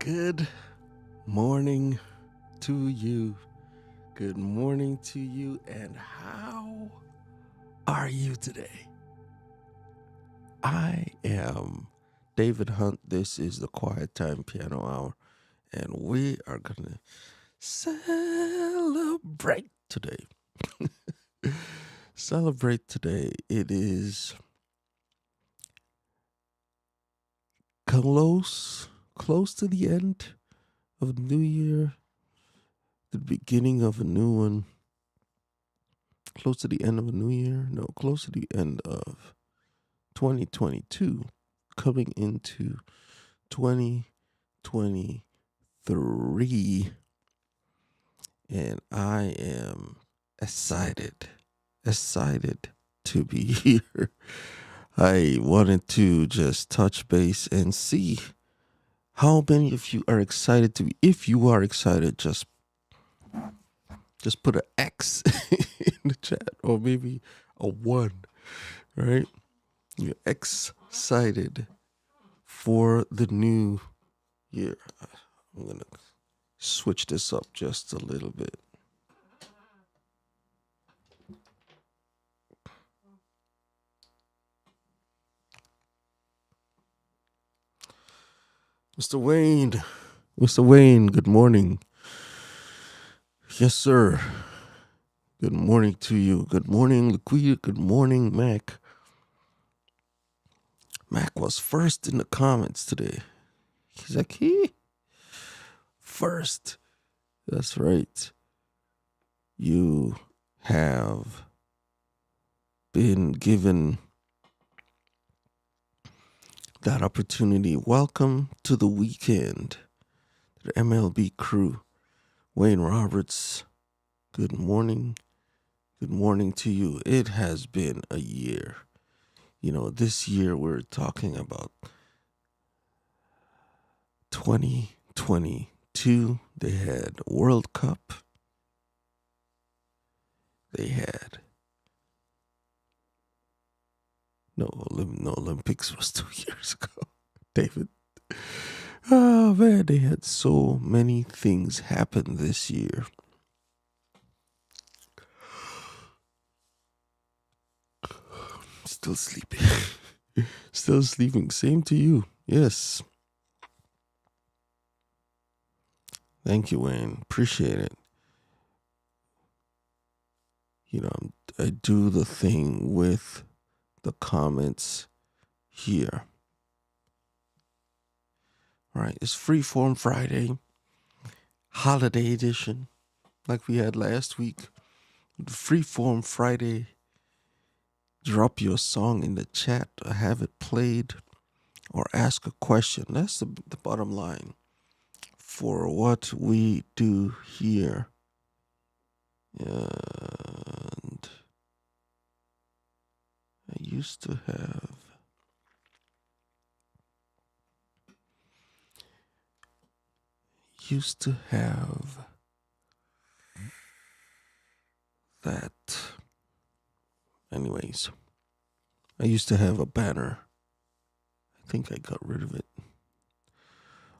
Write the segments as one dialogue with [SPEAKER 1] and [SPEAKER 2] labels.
[SPEAKER 1] Good morning to you. Good morning to you. And how are you today? I am David Hunt. This is the Quiet Time Piano Hour, and we are going to celebrate today. Celebrate today. It is close to the end of the new year, the beginning of a new one. Close to the end of a new year? No, close to the end of 2022, coming into 2023. And I am excited to be here. I wanted to just touch base and see how many of you are excited to be. If you are excited, just put an X in the chat, or maybe a 1, right? You're excited for the new year. I'm going to switch this up just a little bit. Mr. Wayne, good morning. Yes, sir. Good morning to you. Good morning, Laquita. Good morning, Mac. Mac was first in the comments today. He's like, first. That's right. You have been given that opportunity. Welcome to the weekend. The MLB crew. Wayne Roberts, good morning. Good morning to you. It has been a year. This year we're talking about 2022. They had World Cup. They had no Olympics was 2 years ago. David. Oh man, they had so many things happen this year. Still sleeping. Still sleeping. Same to you. Yes. Thank you, Wayne. Appreciate it. I do the thing with the comments here. All right, it's Freeform Friday, holiday edition, like we had last week. Freeform Friday. Drop your song in the chat, or have it played, or ask a question. That's the bottom line for what we do here. And I used to have that. Anyways, I used to have a banner. I think I got rid of it.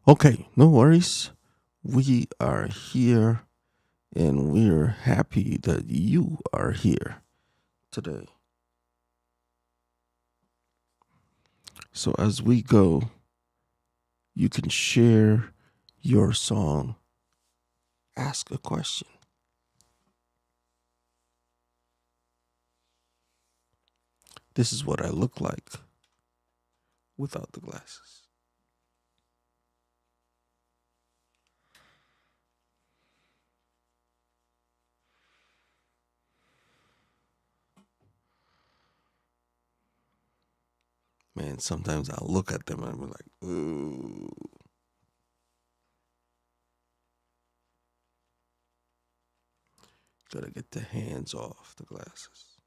[SPEAKER 1] Okay, no worries. We are here, and we're happy that you are here today. So as we go, you can share your song, ask a question. This is what I look like without the glasses. Man, sometimes I'll look at them and I'm like, ooh. Gotta get the hands off the glasses.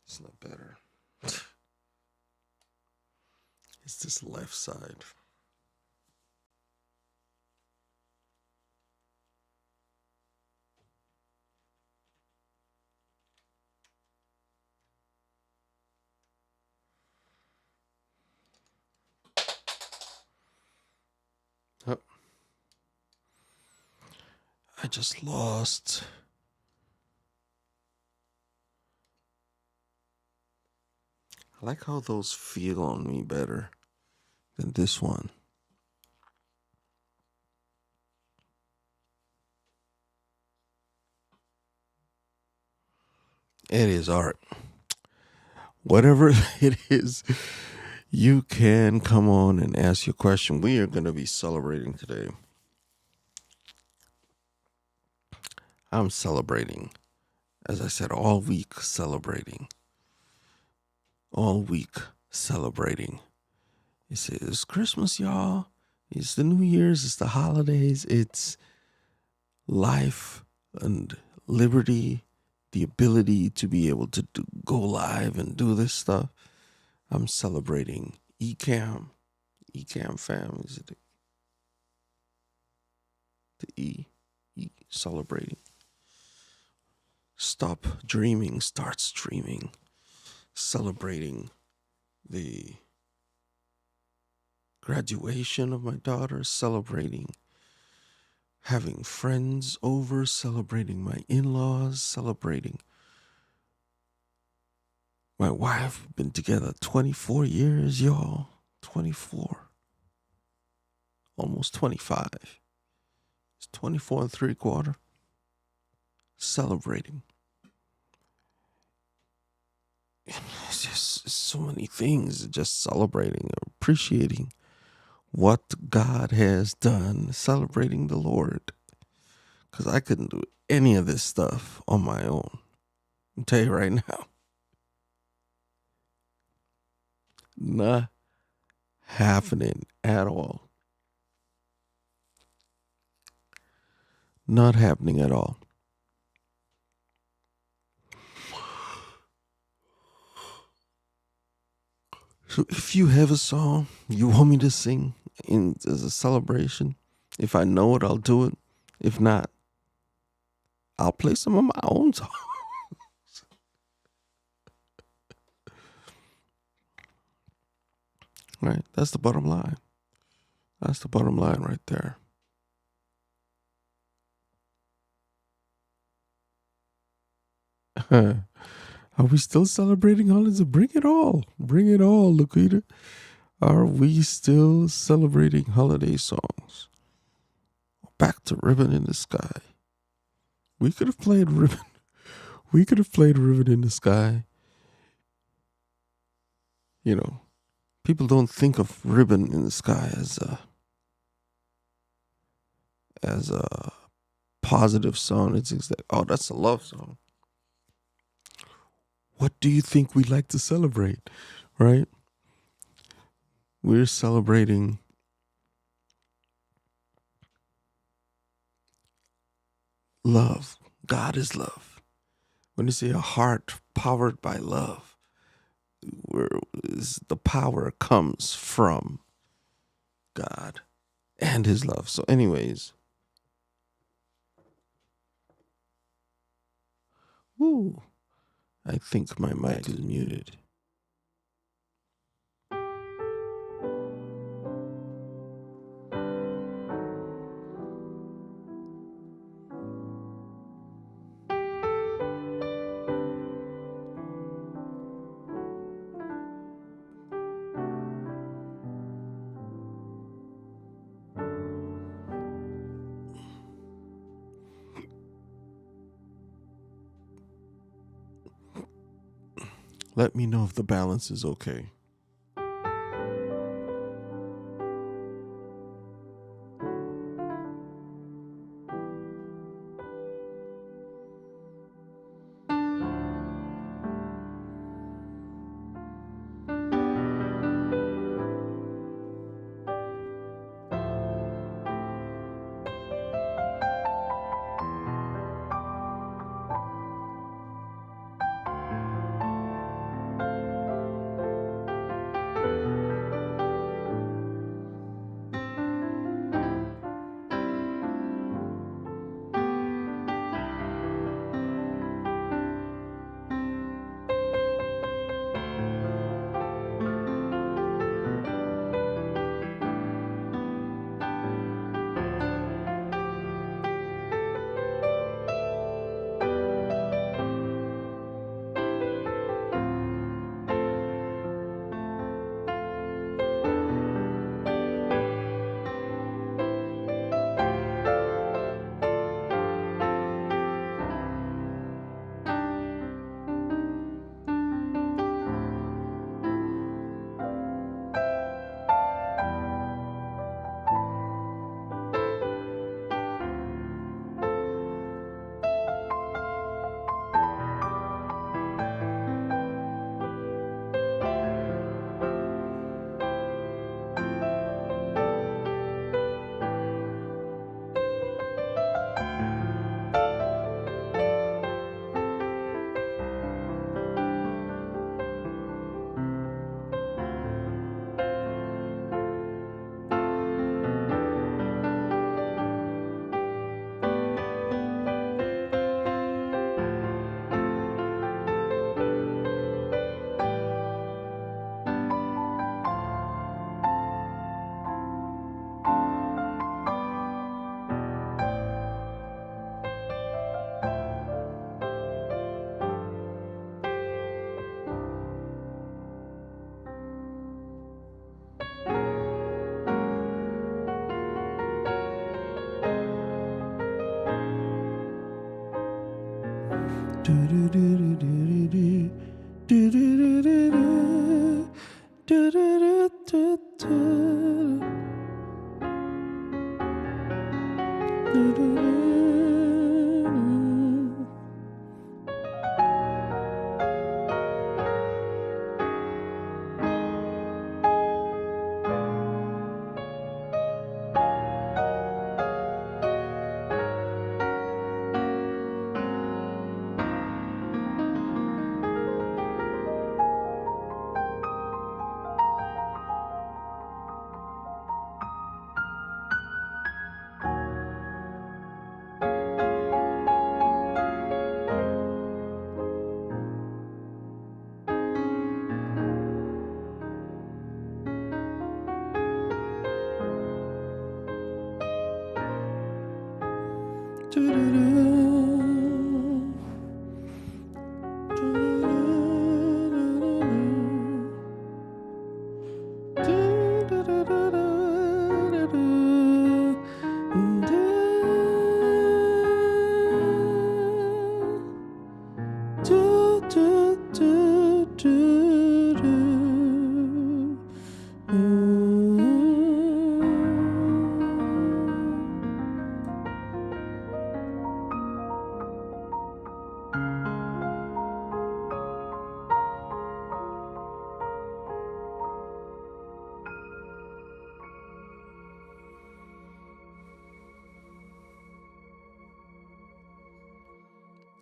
[SPEAKER 1] It's not better. It's this left side. just lost. I like how those feel on me better than this one. It is art. Whatever it is, you can come on and ask your question. We are going to be celebrating today. I'm celebrating. As I said, all week celebrating. All week celebrating. It's Christmas, y'all. It's the New Year's. It's the holidays. It's life and liberty. The ability to be able to go live and do this stuff. I'm celebrating Ecamm fam. Is it the E celebrating? Stop dreaming, start streaming. Celebrating the graduation of my daughter, celebrating having friends over, celebrating my in-laws, celebrating my wife. Been together 24 years, y'all. 24. Almost 25. It's 24 and 3/4. Celebrating. It's just so many things. Just celebrating, appreciating what God has done, celebrating the Lord. Because I couldn't do any of this stuff on my own. I'll tell you right now. Not happening at all. Not happening at all. So if you have a song you want me to sing as a celebration, if I know it, I'll do it. If not, I'll play some of my own songs. Right? That's the bottom line. That's the bottom line right there. Are we still celebrating holidays? Bring it all. Bring it all, Lakita. Are we still celebrating holiday songs? Back to Ribbon in the Sky. We could have played Ribbon. We could have played Ribbon in the Sky. You know, people don't think of Ribbon in the Sky as a positive song. It's like, oh, that's a love song. What do you think we like to celebrate, right? We're celebrating love. God is love. When you say a heart powered by love, the power comes from God and his love. So anyways, woo, I think my mic is muted. Let me know if the balance is okay.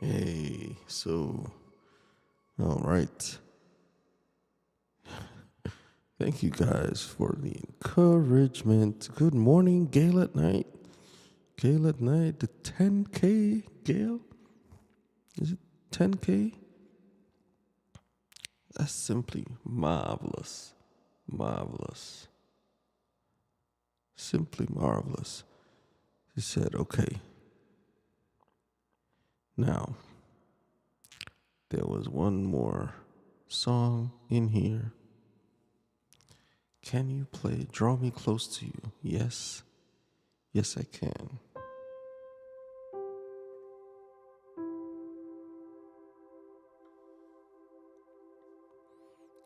[SPEAKER 1] Hey, so, all right. Thank you guys for the encouragement. Good morning, Gale at Night. Gale at Night, the 10K Gale? Is it 10K? That's simply marvelous. Marvelous. Simply marvelous. He said, okay. Now, there was one more song in here. Can you play Draw Me Close to You? Yes. Yes, I can.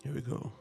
[SPEAKER 1] Here we go.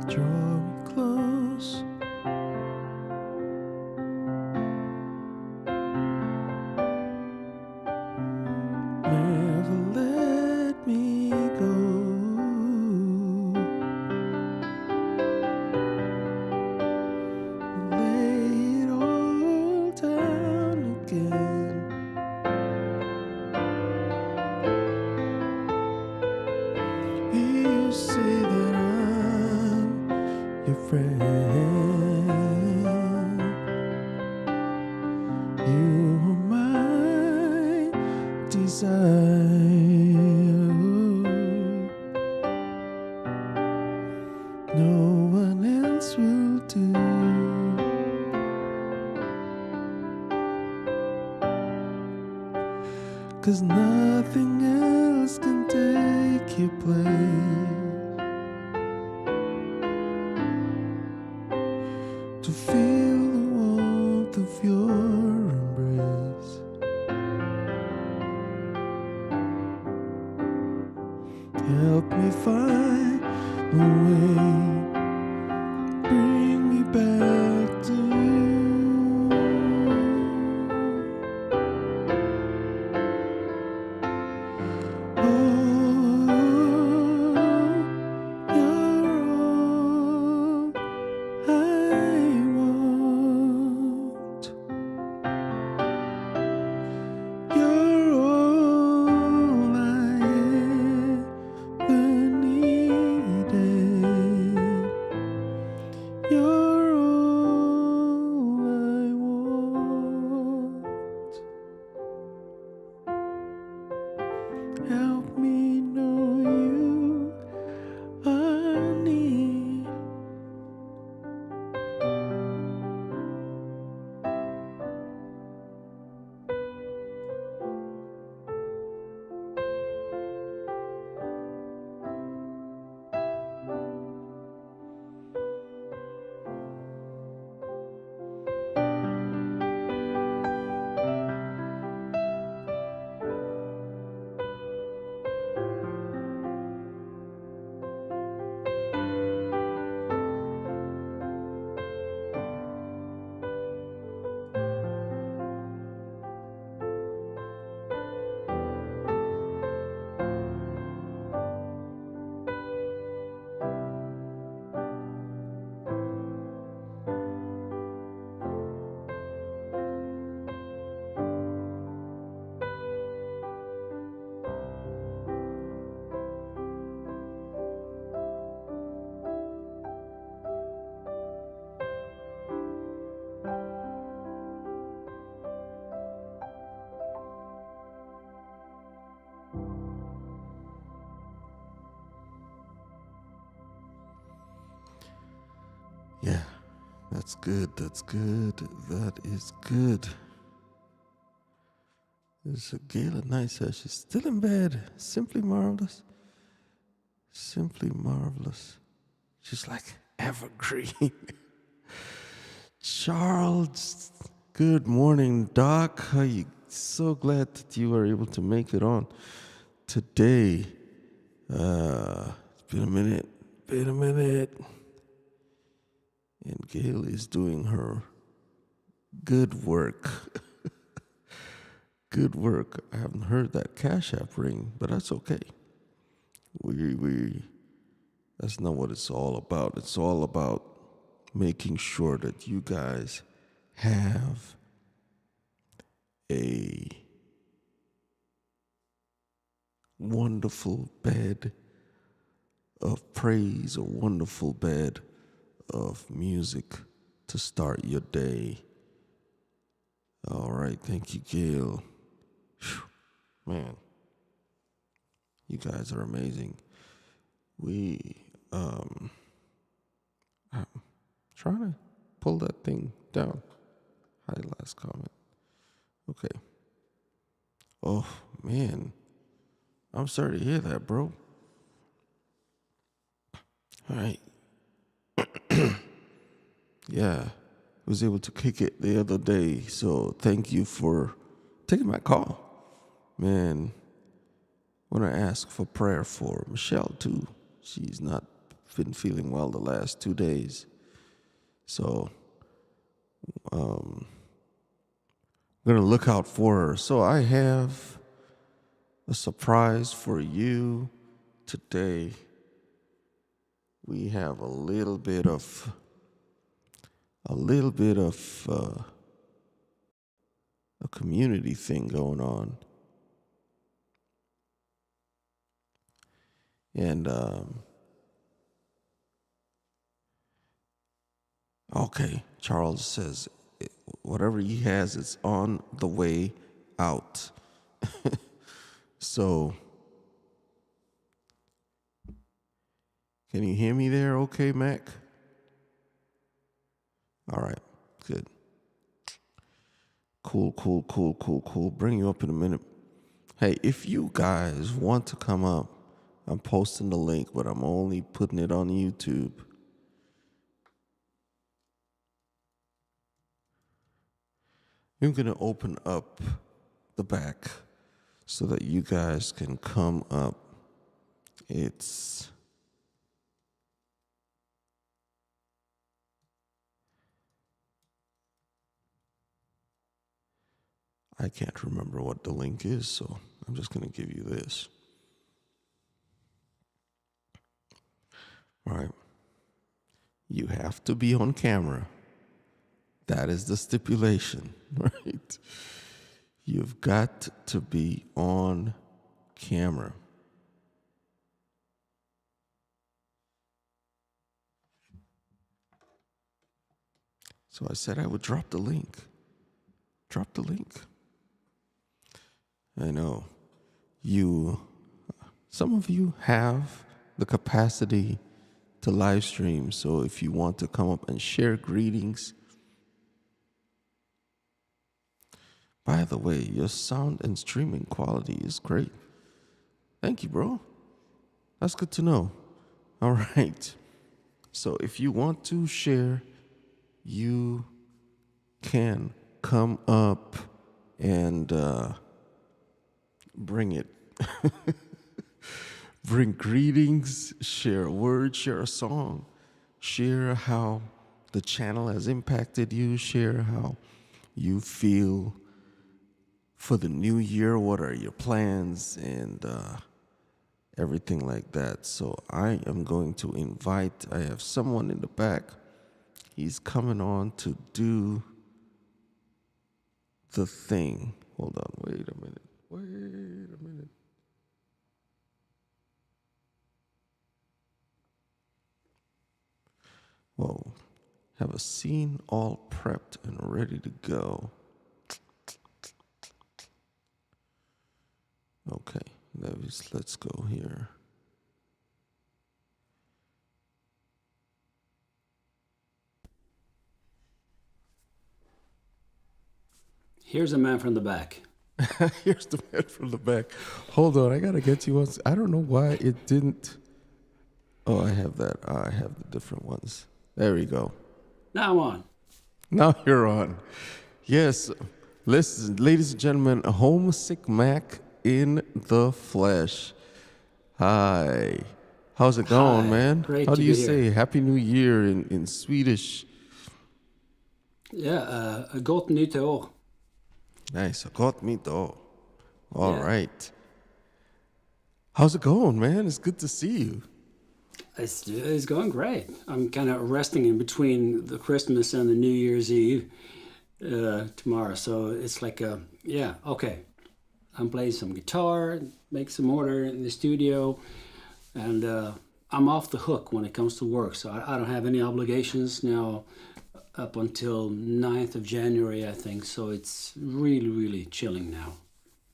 [SPEAKER 1] Draw me close. Never let me go. Lay it all down again. your friend. You are my desire. No one else will do. 'Cause nothing else can take your place. To feel the warmth of your embrace. Help me find a way. Bring me back to you. Help me know you are near. Yeah, that's good. That's good. That is good. There's a Gayla Night says she's still in bed. Simply marvelous. Simply marvelous. She's like evergreen. Charles, good morning, Doc. How you? So glad that you were able to make it on today. It's been a minute. And Gail is doing her good work. Good work. I haven't heard that Cash App ring, but that's okay. We that's not what it's all about. It's all about making sure that you guys have a wonderful bed of praise, a wonderful bed of music to start your day. All right, thank you, Gail. Whew, man, you guys are amazing. I'm trying to pull that thing down. Hide last comment. Okay. Oh man, I'm sorry to hear that, bro. All right. Yeah, I was able to kick it the other day, so thank you for taking my call. Man, want to ask for prayer for Michelle too. She's not been feeling well the last 2 days. So, I'm going to look out for her. So I have a surprise for you today. We have a little bit of a community thing going on. And Okay, Charles says whatever he has is on the way out. So, can you hear me there okay, Mac? All right, good. Cool. Bring you up in a minute. Hey, if you guys want to come up, I'm posting the link, but I'm only putting it on YouTube. I'm going to open up the back so that you guys can come up. I can't remember what the link is, so I'm just going to give you this. All right. You have to be on camera. That is the stipulation, right? You've got to be on camera. So I said I would drop the link. Drop the link. I know some of you have the capacity to live stream. So if you want to come up and share greetings. By the way, your sound and streaming quality is great. Thank you, bro. That's good to know. All right. So if you want to share, you can come up and bring it. Bring greetings, share a word, share a song, share how the channel has impacted you, share how you feel for the new year, what are your plans, and everything like that. So I am going to I have someone in the back. He's coming on to do the thing. Hold on, wait a minute. Whoa. Have a scene all prepped and ready to go. Okay, let's go here.
[SPEAKER 2] Here's a man from the back.
[SPEAKER 1] Here's the man from the back. Hold on, I gotta get you once. I don't know why it didn't. Oh, I have that. I have the different ones. There we go.
[SPEAKER 2] Now I'm on.
[SPEAKER 1] Now you're on. Yes, listen, ladies and gentlemen, a homesick Mac in the flesh. Hi. How's it going,
[SPEAKER 2] Hi.
[SPEAKER 1] man?
[SPEAKER 2] Great
[SPEAKER 1] How
[SPEAKER 2] to
[SPEAKER 1] do you
[SPEAKER 2] be here.
[SPEAKER 1] say Happy New Year in Swedish?
[SPEAKER 2] Yeah, gott nytt år.
[SPEAKER 1] Nice. Gott nytt år. All
[SPEAKER 2] Yeah.
[SPEAKER 1] right. How's it going, man? It's good to see you.
[SPEAKER 2] It's going great. I'm kind of resting in between the Christmas and the New Year's Eve tomorrow. So it's like, okay. I'm playing some guitar, make some order in the studio, and I'm off the hook when it comes to work. So I don't have any obligations now up until 9th of January, I think. So it's really, really chilling now.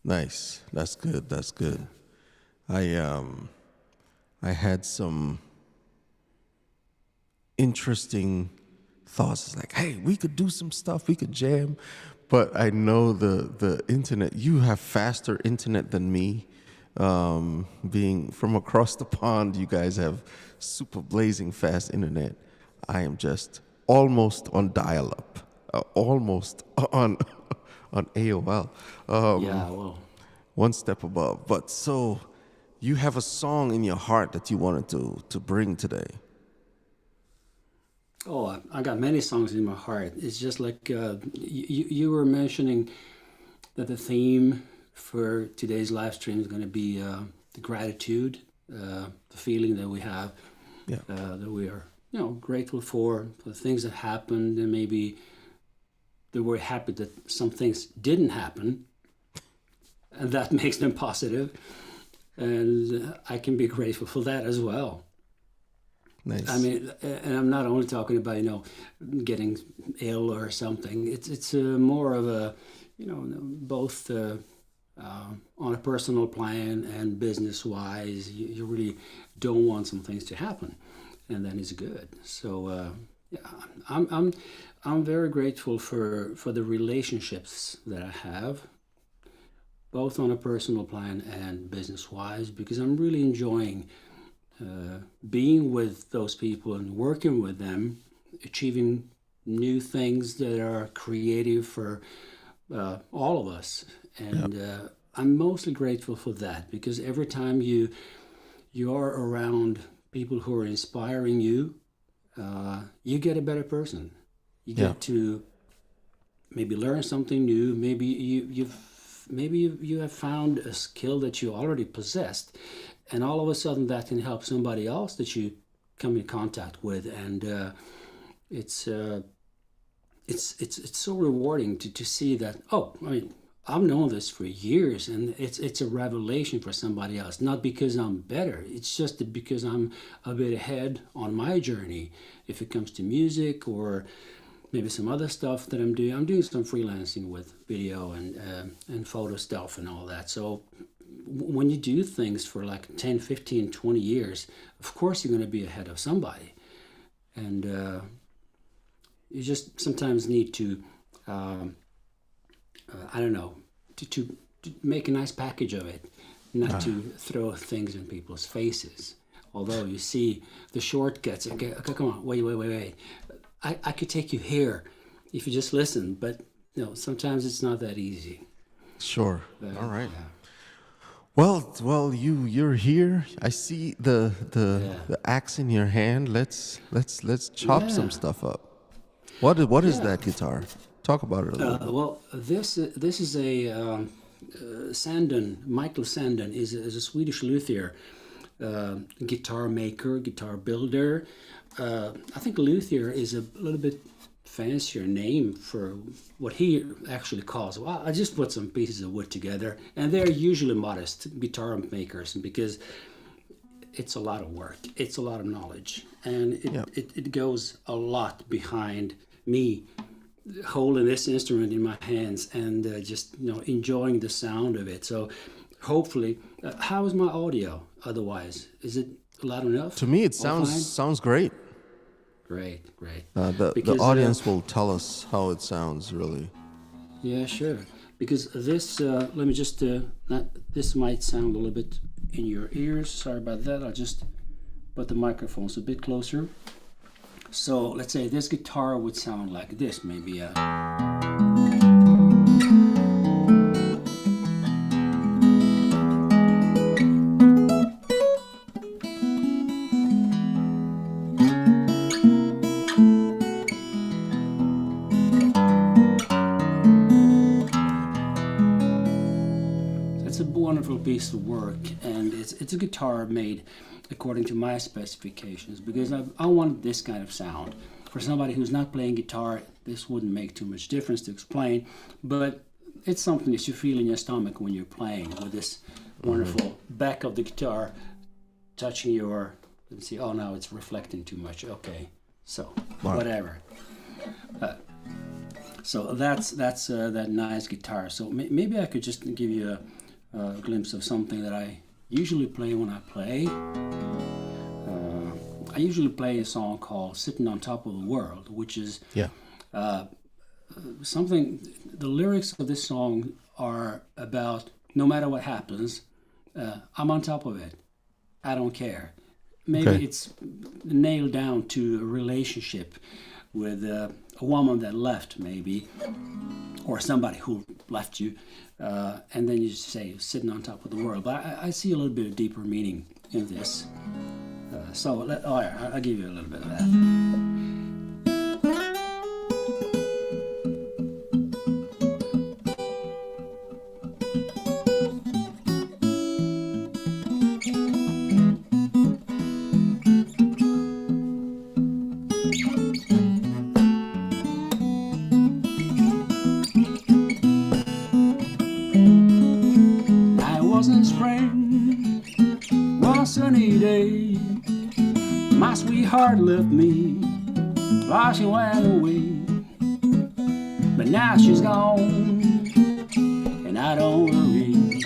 [SPEAKER 1] Nice. That's good. That's good. I had some interesting thoughts. It's like, hey, we could do some stuff, we could jam. But I know the internet, you have faster internet than me. Being from across the pond, you guys have super blazing fast internet. I am just almost on dial-up, almost on on AOL.
[SPEAKER 2] Yeah, well,
[SPEAKER 1] One step above. But so you have a song in your heart that you wanted to bring today.
[SPEAKER 2] oh, I got many songs in my heart. It's just like you were mentioning that the theme for today's live stream is going to be the gratitude, the feeling that we have,
[SPEAKER 1] Yeah.
[SPEAKER 2] that we are, grateful for the things that happened, and maybe that we're happy that some things didn't happen, and that makes them positive. And I can be grateful for that as well. I
[SPEAKER 1] Nice.
[SPEAKER 2] mean, and I'm not only talking about getting ill or something. It's more of a both on a personal plan and business wise. You really don't want some things to happen, and then it's good. So yeah, I'm very grateful for the relationships that I have, both on a personal plan and business wise, because I'm really enjoying being with those people and working with them, achieving new things that are creative for all of us.
[SPEAKER 1] Yeah.
[SPEAKER 2] And I'm mostly grateful for that, because every time you are around people who are inspiring you, you get a better person. You
[SPEAKER 1] Yeah.
[SPEAKER 2] get to maybe learn something new. Maybe you have found a skill that you already possessed, and all of a sudden that can help somebody else that you come in contact with, and it's it's so rewarding to see that. Oh, I mean, I've known this for years, and it's a revelation for somebody else. Not because I'm better; it's just that because I'm a bit ahead on my journey. If it comes to music or maybe some other stuff that I'm doing. I'm doing some freelancing with video and photo stuff and all that. So when you do things for like 10, 15, 20 years, of course you're going to be ahead of somebody. And you just sometimes need to, I don't know, to make a nice package of it, not to throw things in people's faces. Although you see the shortcuts, okay, come on, wait. I could take you here if you just listen, but sometimes it's not that easy.
[SPEAKER 1] Sure. All right.
[SPEAKER 2] Yeah.
[SPEAKER 1] Well, you're here. I see
[SPEAKER 2] Yeah.
[SPEAKER 1] the axe in your hand. Let's chop some
[SPEAKER 2] Yeah.
[SPEAKER 1] stuff up. What is
[SPEAKER 2] Yeah.
[SPEAKER 1] that guitar? Talk about it a little bit.
[SPEAKER 2] Well, this is a Sandon. Michael Sandon is a Swedish luthier, guitar maker, guitar builder. I think luthier is a little bit fancier name for what he actually calls. Well, I just put some pieces of wood together, and they're usually modest guitar makers because it's a lot of work, it's a lot of knowledge, and
[SPEAKER 1] Yeah.
[SPEAKER 2] it goes a lot behind me holding this instrument in my hands and just enjoying the sound of it. So hopefully, how is my audio? Otherwise, is it loud enough?
[SPEAKER 1] To me, it
[SPEAKER 2] All fine.
[SPEAKER 1] sounds great.
[SPEAKER 2] Great.
[SPEAKER 1] The
[SPEAKER 2] Because
[SPEAKER 1] audience will tell us how it sounds. Really.
[SPEAKER 2] yeah, sure. Because this, let me just not. This might sound a little bit in your ears. Sorry about that. I'll just put the microphones a bit closer. So let's say this guitar would sound like this, maybe. It's a wonderful piece of work, and it's a guitar made according to my specifications, because I wanted this kind of sound. For somebody who's not playing guitar, this wouldn't make too much difference to explain, but it's something that you feel in your stomach when you're playing with this wonderful back of the guitar touching your. Let's see. Oh, now it's reflecting too much. Okay, so
[SPEAKER 1] Wow.
[SPEAKER 2] whatever. So that's that nice guitar. So maybe I could just give you a glimpse of something that I usually play when I play. I usually play a song called "Sitting on Top of the World," which is
[SPEAKER 1] Yeah.
[SPEAKER 2] something. The lyrics of this song are about no matter what happens, I'm on top of it. I don't care. Maybe
[SPEAKER 1] Okay.
[SPEAKER 2] it's nailed down to a relationship with a woman that left, maybe, or somebody who left you, and then you just say sitting on top of the world. But I see a little bit of deeper meaning in this. I'll give you a little bit of that. I was in spring, one sunny day. My sweetheart sweetheart left me, lost and went away. But now she's gone, and I don't worry,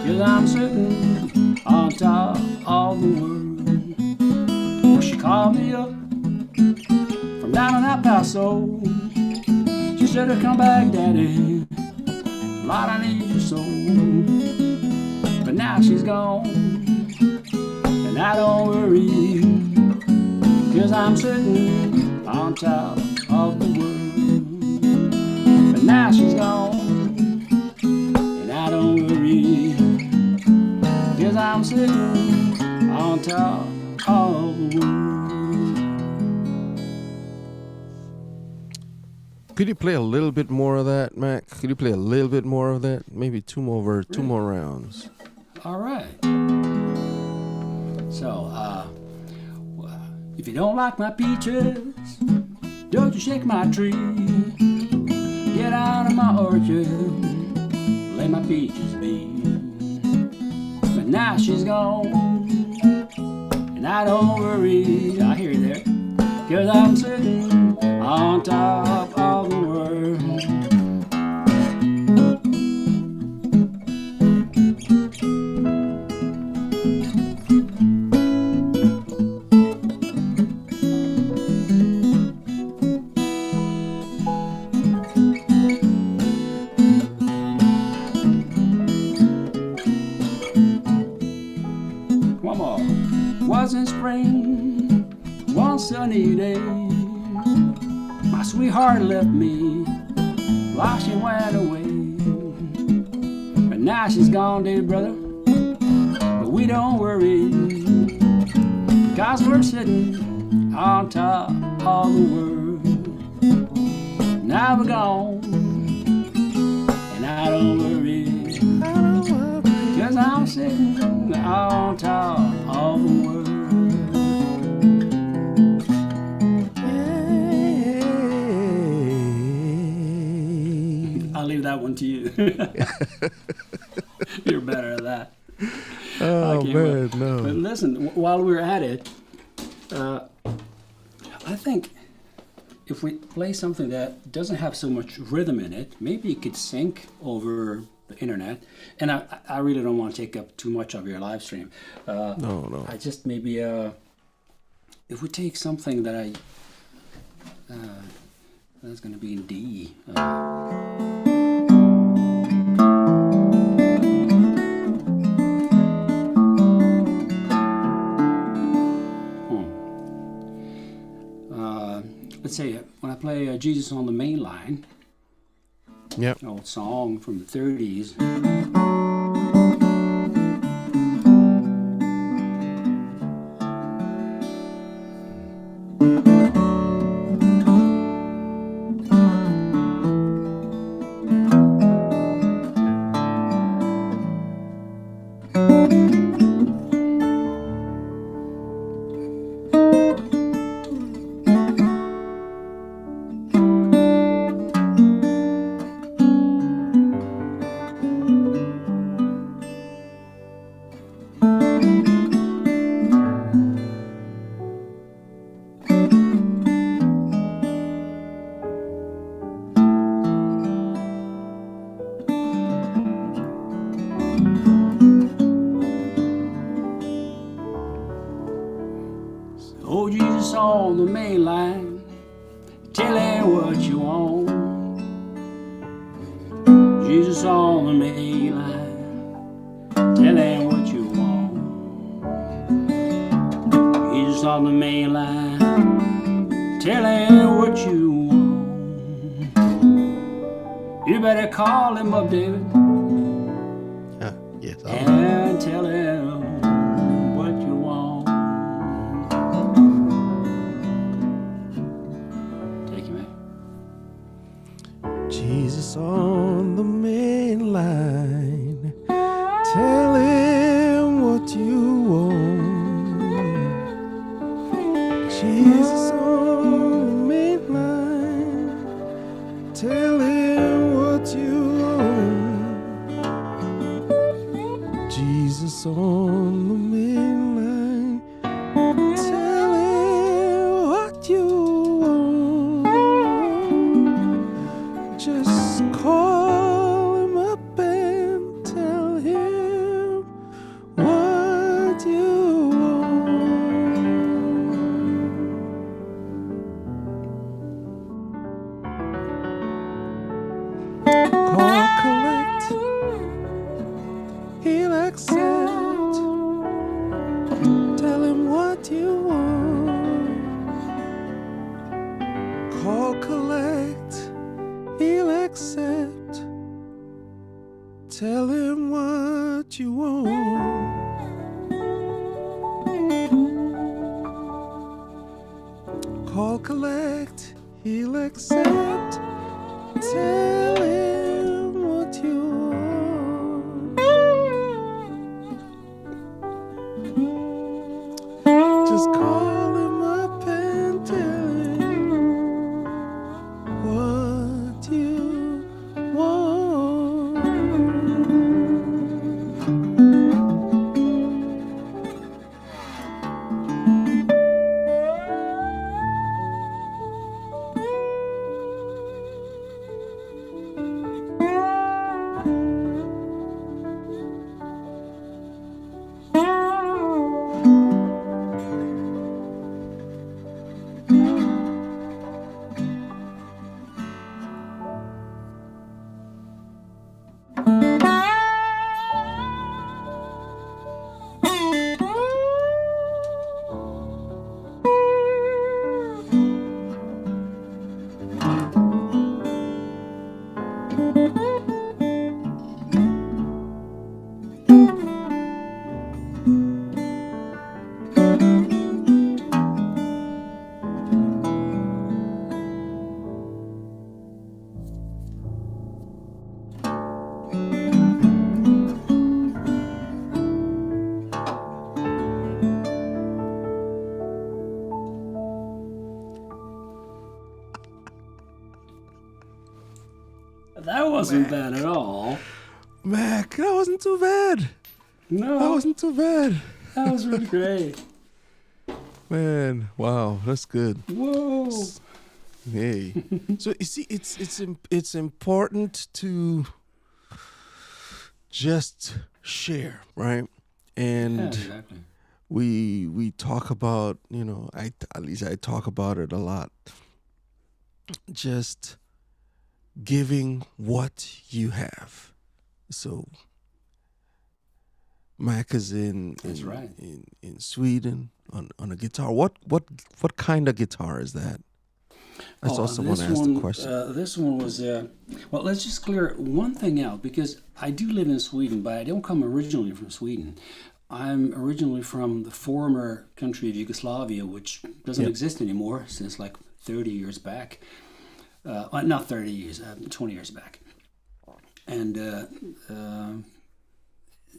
[SPEAKER 2] 'cause I'm sitting on top of the world. Well, she called me up from down in El Paso. She said, come back, Daddy, Lord, I need your soul. But now she's gone, and I don't worry, 'cause I'm sitting on top of the world. But now she's gone, and I don't worry, 'cause I'm sitting on top of the world.
[SPEAKER 1] Could you play a little bit more of that, Mac? Could you play a little bit more of that? Maybe two more rounds.
[SPEAKER 2] All right. So, if you don't like my peaches, don't you shake my tree. Get out of my orchard, let my peaches be. But now she's gone, and I don't worry, I hear you there, 'cause I'm sitting on top of the world. One more. Was in spring, one sunny day, my sweetheart left me, lost and went away. But now she's gone, dear brother, but we don't worry, 'cause we're sitting on top of the world. Now we're gone, and I don't worry, 'cause I'm sitting on top of the world. I'll leave that one to you. You're better at that.
[SPEAKER 1] Oh, man, no.
[SPEAKER 2] But listen, while we're at it, I think if we play something that doesn't have so much rhythm in it, maybe it could sync over the internet. And I really don't want to take up too much of your live stream.
[SPEAKER 1] No.
[SPEAKER 2] I just maybe, if we take something that that's going to be in D. Let's say when I play Jesus on the Main Line,
[SPEAKER 1] Yep.
[SPEAKER 2] an old song from the 30s. Oh, Jesus on the main line, tell him what you want. Jesus on the main line, tell him what you want. Jesus on the main line, tell him what you want. You better call him up, David,
[SPEAKER 1] Yes.
[SPEAKER 2] and tell him what you want. Take him out.
[SPEAKER 1] Jesus on the main line, tell him what you want. Jesus on the main line, tell him what you want. Jesus on the main line, tell Tell him what you want. Call, collect, he'll accept. Tell him what you want. Just call him up and tell him what you want.
[SPEAKER 2] That wasn't bad at all.
[SPEAKER 1] Mac, that wasn't too bad.
[SPEAKER 2] No,
[SPEAKER 1] That wasn't too bad.
[SPEAKER 2] that was really great.
[SPEAKER 1] Man, wow, that's good.
[SPEAKER 2] Whoa.
[SPEAKER 1] Hey, so you see, it's important to just share, right?
[SPEAKER 2] Yeah,
[SPEAKER 1] And
[SPEAKER 2] exactly.
[SPEAKER 1] we talk about, at least I talk about it a lot. Just giving what you have. So Mac is
[SPEAKER 2] That's right.
[SPEAKER 1] in Sweden on a guitar. What kind of guitar is that? I saw someone ask the question.
[SPEAKER 2] This one was, well, let's just clear one thing out because I do live in Sweden, but I don't come originally from Sweden. I'm originally from the former country of Yugoslavia, which doesn't
[SPEAKER 1] Yep.
[SPEAKER 2] exist anymore since like 30 years back. Not 30 years, 20 years back. And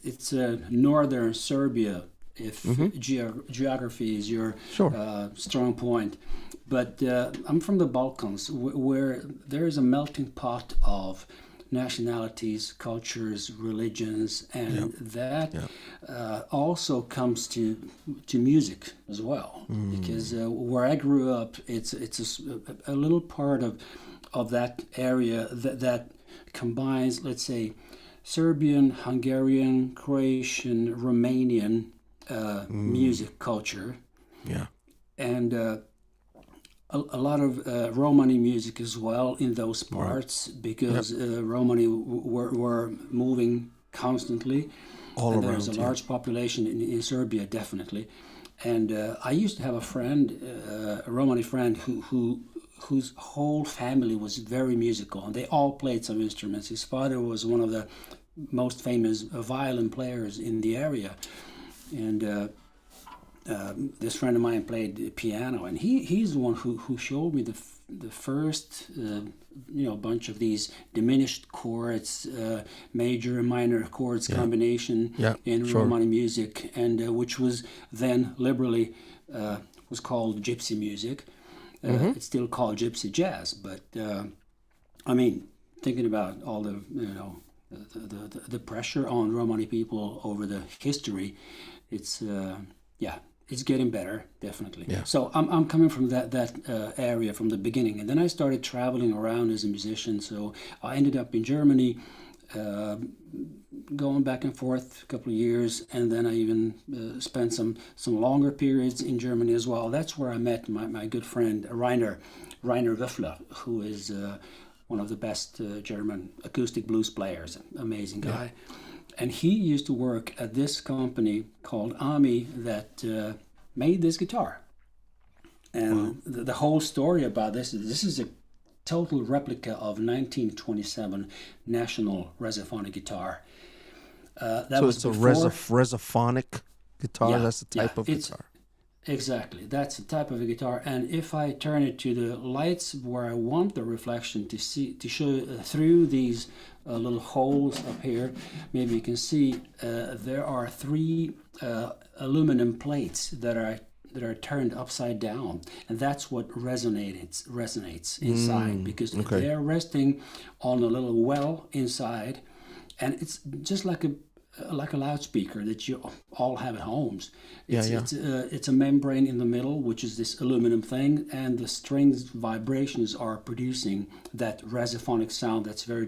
[SPEAKER 2] it's northern Serbia, if geography is your
[SPEAKER 1] Sure.
[SPEAKER 2] strong point. But I'm from the Balkans, where there is a melting pot of nationalities, cultures, religions, and that also comes to music as well. Because where I grew up, it's a little part of that area that combines, let's say, Serbian, Hungarian, Croatian, Romanian music culture,
[SPEAKER 1] Yeah.
[SPEAKER 2] and a lot of Romani music as well in those parts because Romani were moving constantly,
[SPEAKER 1] All
[SPEAKER 2] and
[SPEAKER 1] around.
[SPEAKER 2] there's a large population in Serbia definitely. And I used to have a friend, a Romani friend, whose whole family was very musical, and they all played some instruments. His father was one of the most famous violin players in the area, and this friend of mine played piano, and he's the one who showed me the first bunch of these diminished chords, major and minor chords combination in Romani music, and which was then liberally was called gypsy music. It's still called gypsy jazz, but I mean, thinking about all the the pressure on Romani people over the history, it's it's getting better, definitely.
[SPEAKER 1] Yeah.
[SPEAKER 2] So I'm coming from that area from the beginning, and then I started traveling around as a musician. So I ended up in Germany, going back and forth a couple of years, and then I even spent some longer periods in Germany as well. That's where I met my good friend Rainer Wöffler, who is one of the best German acoustic blues players. Amazing guy. And he used to work at this company called Ami that made this guitar. And the whole story about this is a total replica of 1927 National Resophonic guitar. That
[SPEAKER 1] So
[SPEAKER 2] was
[SPEAKER 1] it's a
[SPEAKER 2] before.
[SPEAKER 1] resophonic guitar.
[SPEAKER 2] Yeah,
[SPEAKER 1] That's the
[SPEAKER 2] yeah,
[SPEAKER 1] type of
[SPEAKER 2] it's
[SPEAKER 1] guitar.
[SPEAKER 2] exactly that's the type of a guitar. And if I turn it to the lights where I want the reflection to see to show through these little holes up here, maybe you can see there are three aluminum plates that are turned upside down, and that's what resonates inside, because
[SPEAKER 1] Okay.
[SPEAKER 2] they're resting on a little well inside, and it's just like a loudspeaker that you all have at homes.
[SPEAKER 1] Yeah,
[SPEAKER 2] It's
[SPEAKER 1] yeah.
[SPEAKER 2] it's a membrane in the middle, which is this aluminum thing, and the strings vibrations are producing that resophonic sound that's very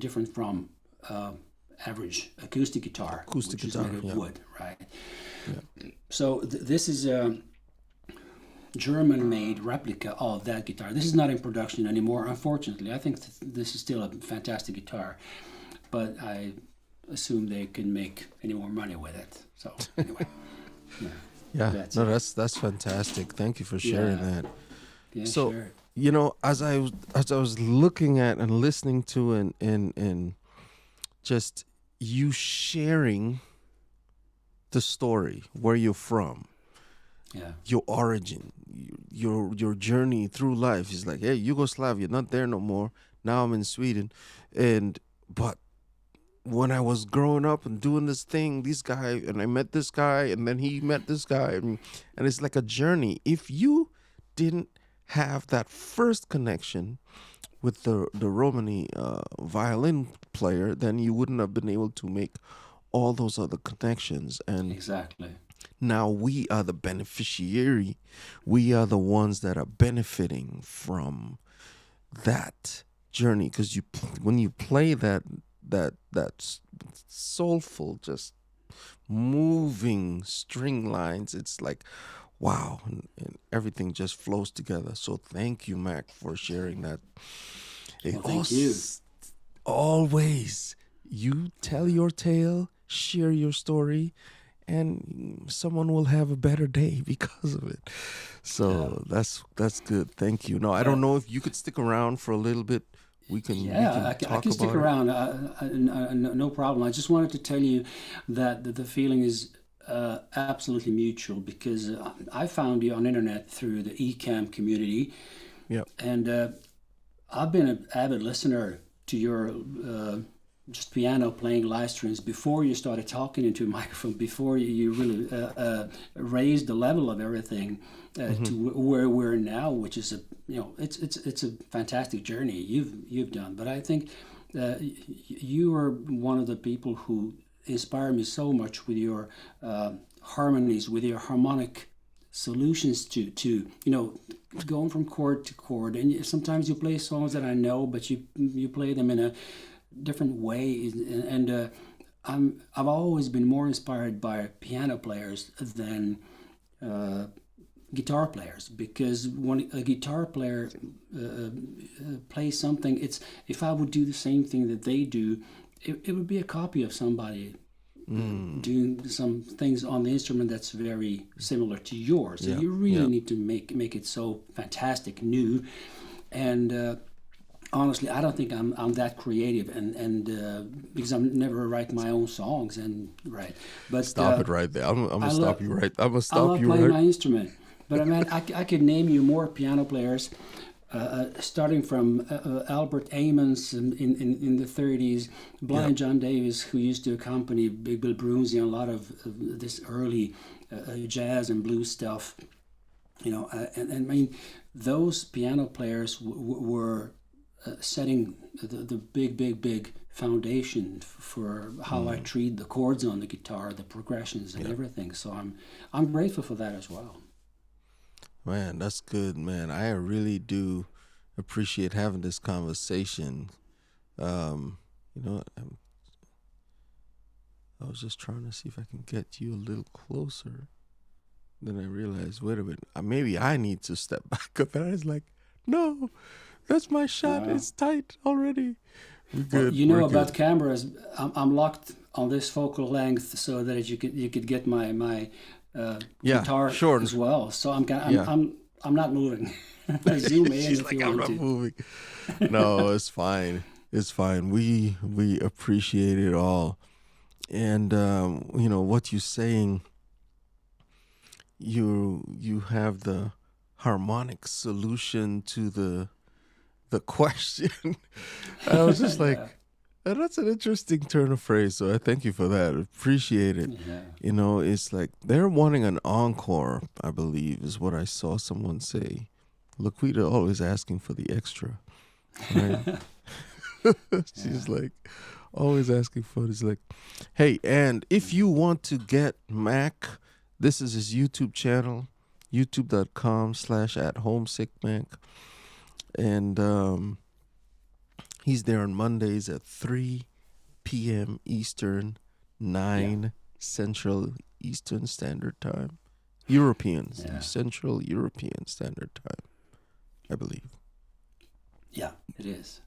[SPEAKER 2] different from average acoustic guitar,
[SPEAKER 1] Acoustic
[SPEAKER 2] which is
[SPEAKER 1] guitar.
[SPEAKER 2] made of
[SPEAKER 1] Yeah.
[SPEAKER 2] wood, right?
[SPEAKER 1] Yeah.
[SPEAKER 2] So this is a German-made replica of that guitar. This is not in production anymore, unfortunately. I think this is still a fantastic guitar, but I assume they can make any more money with it. So anyway, yeah,
[SPEAKER 1] Yeah.
[SPEAKER 2] that's
[SPEAKER 1] No,
[SPEAKER 2] it.
[SPEAKER 1] that's fantastic. Thank you for sharing
[SPEAKER 2] Yeah,
[SPEAKER 1] that.
[SPEAKER 2] yeah,
[SPEAKER 1] So,
[SPEAKER 2] sure.
[SPEAKER 1] as I was looking at and listening to and just you sharing the story, where you're from,
[SPEAKER 2] Yeah,
[SPEAKER 1] your origin, your journey through life is like, hey, Yugoslavia, not there no more. Now I'm in Sweden, and but when I was growing up and doing this thing, this guy, and I met this guy, and then he met this guy, and it's like a journey. If you didn't have that first connection with the Romani violin player, then you wouldn't have been able to make all those other connections. And
[SPEAKER 2] exactly.
[SPEAKER 1] now we are the beneficiary. We are the ones that are benefiting from that journey, because when you play that soulful, just moving string lines, it's like wow, and everything just flows together. So thank you, Mac, for sharing that.
[SPEAKER 2] Well, thank you.
[SPEAKER 1] Always, you tell your tale, share your story, and someone will have a better day because of it.
[SPEAKER 2] Yeah,
[SPEAKER 1] So that's good. Thank you. No, I don't
[SPEAKER 2] but
[SPEAKER 1] know if you could stick around for a little bit. We
[SPEAKER 2] yeah,
[SPEAKER 1] can
[SPEAKER 2] I
[SPEAKER 1] talk
[SPEAKER 2] can stick
[SPEAKER 1] about it.
[SPEAKER 2] around. No problem. I just wanted to tell you that the feeling is absolutely mutual, because I found you on internet through the eCam community,
[SPEAKER 1] Yeah.
[SPEAKER 2] and I've been an avid listener to your just piano playing live streams before you started talking into a microphone, before you really raised the level of everything
[SPEAKER 1] Hmm.
[SPEAKER 2] to where we're now, which is a it's a fantastic journey you've done. But I think you are one of the people who inspire me so much with your harmonies, with your harmonic solutions to going from chord to chord. And sometimes you play songs that I know, but you play them in a different way. And I've always been more inspired by piano players than uh, guitar players, because when a guitar player plays something, it's if I would do the same thing that they do, it would be a copy of somebody
[SPEAKER 1] Mm.
[SPEAKER 2] doing some things on the instrument that's very similar to yours. So
[SPEAKER 1] Yeah.
[SPEAKER 2] you really
[SPEAKER 1] Yeah.
[SPEAKER 2] need to make it so fantastic new. And honestly, I don't think I'm that creative, and because I never write my own songs and right. But
[SPEAKER 1] Stop it right there. I'm gonna
[SPEAKER 2] I
[SPEAKER 1] stop
[SPEAKER 2] love
[SPEAKER 1] you right. I'm gonna
[SPEAKER 2] I
[SPEAKER 1] stop
[SPEAKER 2] love
[SPEAKER 1] you
[SPEAKER 2] playing
[SPEAKER 1] right.
[SPEAKER 2] my instrument. But I mean, I could name you more piano players, starting from Albert Amons in the 30s,
[SPEAKER 1] Yeah.
[SPEAKER 2] Blind John Davis, who used to accompany Big Bill Broonzy on a lot of this early jazz and blues stuff. And I mean, those piano players were setting the big foundation for how I
[SPEAKER 1] Mm.
[SPEAKER 2] treat the chords on the guitar, the progressions and
[SPEAKER 1] Yeah.
[SPEAKER 2] everything. So I'm grateful for that as well.
[SPEAKER 1] Man, that's good, man. I really do appreciate having this conversation. Um, you know, I was just trying to see if I can get you a little closer. Then I realized, wait a minute, maybe I need to step back up. And I was like, no, that's my shot.
[SPEAKER 2] Uh,
[SPEAKER 1] It's tight already. We're
[SPEAKER 2] well,
[SPEAKER 1] good.
[SPEAKER 2] you
[SPEAKER 1] We're
[SPEAKER 2] know
[SPEAKER 1] good.
[SPEAKER 2] about cameras. I'm locked on this focal length so that you could get my
[SPEAKER 1] Yeah,
[SPEAKER 2] guitar
[SPEAKER 1] sure.
[SPEAKER 2] as well. So I'm
[SPEAKER 1] Yeah.
[SPEAKER 2] I'm not moving. Zoom in
[SPEAKER 1] She's
[SPEAKER 2] if
[SPEAKER 1] like,
[SPEAKER 2] you
[SPEAKER 1] I'm
[SPEAKER 2] want
[SPEAKER 1] not
[SPEAKER 2] to.
[SPEAKER 1] moving. No, it's fine. It's fine. We appreciate it all. And what you're saying, you have the harmonic solution to the question. I was just like,
[SPEAKER 2] Yeah.
[SPEAKER 1] That's an interesting turn of phrase. So I thank you for that. Appreciate it.
[SPEAKER 2] Yeah.
[SPEAKER 1] It's like they're wanting an encore, I believe, is what I saw someone say. Laquita always asking for the extra, right?
[SPEAKER 2] Yeah.
[SPEAKER 1] She's like always asking for it. It's like, hey, and if you want to get Mac, this is his YouTube channel, youtube.com/@homesickmac. And he's there on Mondays at 3 p.m. Eastern,
[SPEAKER 2] Yeah.
[SPEAKER 1] 9 Central Eastern Standard Time. Europeans,
[SPEAKER 2] Yeah.
[SPEAKER 1] Central European Standard Time, I believe.
[SPEAKER 2] Yeah, it is.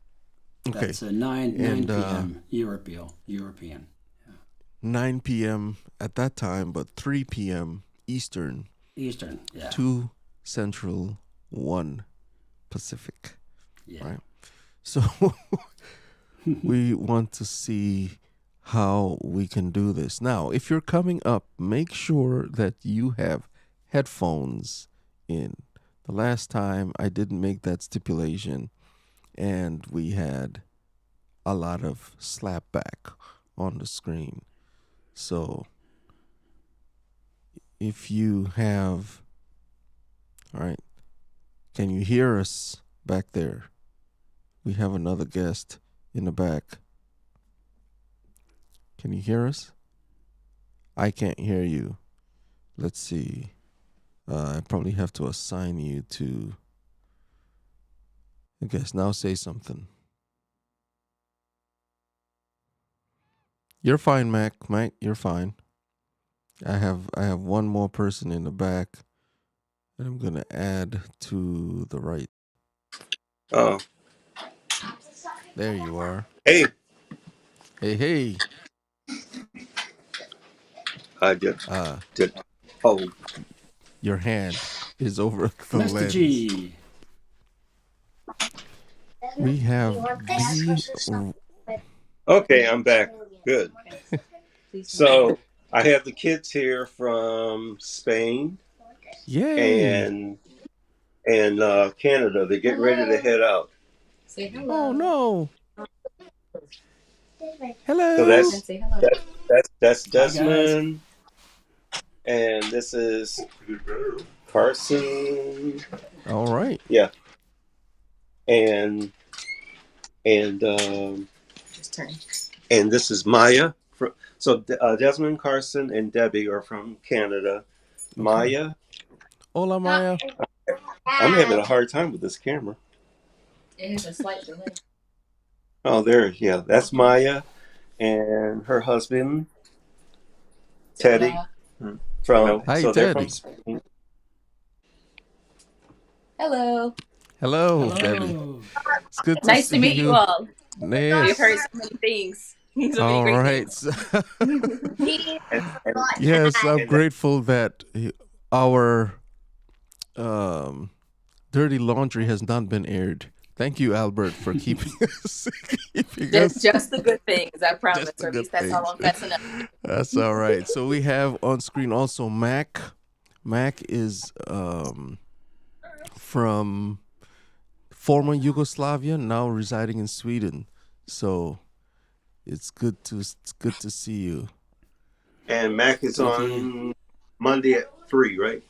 [SPEAKER 1] Okay.
[SPEAKER 2] That's 9
[SPEAKER 1] And,
[SPEAKER 2] p.m. European.
[SPEAKER 1] 9 p.m. at that time, but 3 p.m. Eastern,
[SPEAKER 2] Eastern. Yeah.
[SPEAKER 1] 2 Central, 1 Pacific.
[SPEAKER 2] Yeah.
[SPEAKER 1] Right. So we want to see how we can do this. Now, if you're coming up, make sure that you have headphones in. The last time I didn't make that stipulation, and we had a lot of slapback on the screen. So if you have, all right, can you hear us back there? We have another guest in the back. Can you hear us? I can't hear you. Let's see. I probably have to assign you to. I guess now say something. You're fine, Mac. Mac, you're fine. I have one more person in the back that I'm gonna add to the right.
[SPEAKER 3] Oh,
[SPEAKER 1] There you are.
[SPEAKER 3] hey,
[SPEAKER 1] Hey, hey.
[SPEAKER 3] I did.
[SPEAKER 1] Uh,
[SPEAKER 3] did. Oh,
[SPEAKER 1] your hand is over the
[SPEAKER 2] Mr.
[SPEAKER 1] lens.
[SPEAKER 2] G.
[SPEAKER 1] We have the.
[SPEAKER 3] okay, I'm back. Good. So I have the kids here from Spain
[SPEAKER 1] Yay!
[SPEAKER 3] and Canada. They're getting ready to head out.
[SPEAKER 4] Say hello.
[SPEAKER 1] Oh no!
[SPEAKER 3] So
[SPEAKER 1] Hello.
[SPEAKER 3] that's
[SPEAKER 4] Say hello.
[SPEAKER 3] that's
[SPEAKER 2] Hi, guys.
[SPEAKER 3] Desmond, and this is Carson.
[SPEAKER 1] All right.
[SPEAKER 3] Yeah, and
[SPEAKER 4] Just turn.
[SPEAKER 3] and this is Maya. So Desmond, Carson, and Debbie are from Canada.
[SPEAKER 1] Okay.
[SPEAKER 3] Maya.
[SPEAKER 1] Hola, Maya.
[SPEAKER 3] I'm having a hard time with this camera.
[SPEAKER 4] It has a slight delay.
[SPEAKER 3] Oh, there. Yeah, that's Maya and her husband, Teddy. From
[SPEAKER 1] Hi,
[SPEAKER 3] so they're
[SPEAKER 1] Teddy.
[SPEAKER 3] from Spain.
[SPEAKER 4] Hello.
[SPEAKER 1] Hello,
[SPEAKER 2] Hello.
[SPEAKER 1] Debbie. It's good to
[SPEAKER 4] Nice
[SPEAKER 1] see
[SPEAKER 4] to meet you all.
[SPEAKER 1] Yes.
[SPEAKER 4] We've heard so many things. So
[SPEAKER 1] All
[SPEAKER 4] many great
[SPEAKER 1] right.
[SPEAKER 4] things.
[SPEAKER 1] Yes, I'm
[SPEAKER 3] and
[SPEAKER 1] grateful that our dirty laundry has not been aired. Thank you, Albert, for keeping us.
[SPEAKER 4] Just the good things, I promise.
[SPEAKER 1] Just the
[SPEAKER 4] Or at
[SPEAKER 1] good
[SPEAKER 4] least that's all I'm messing up.
[SPEAKER 1] That's all right. So we have on screen also Mac. Mac is from former Yugoslavia, now residing in Sweden. So it's good to see you.
[SPEAKER 3] and Mac is
[SPEAKER 2] Thank
[SPEAKER 3] on
[SPEAKER 2] you.
[SPEAKER 3] Monday at 3, right?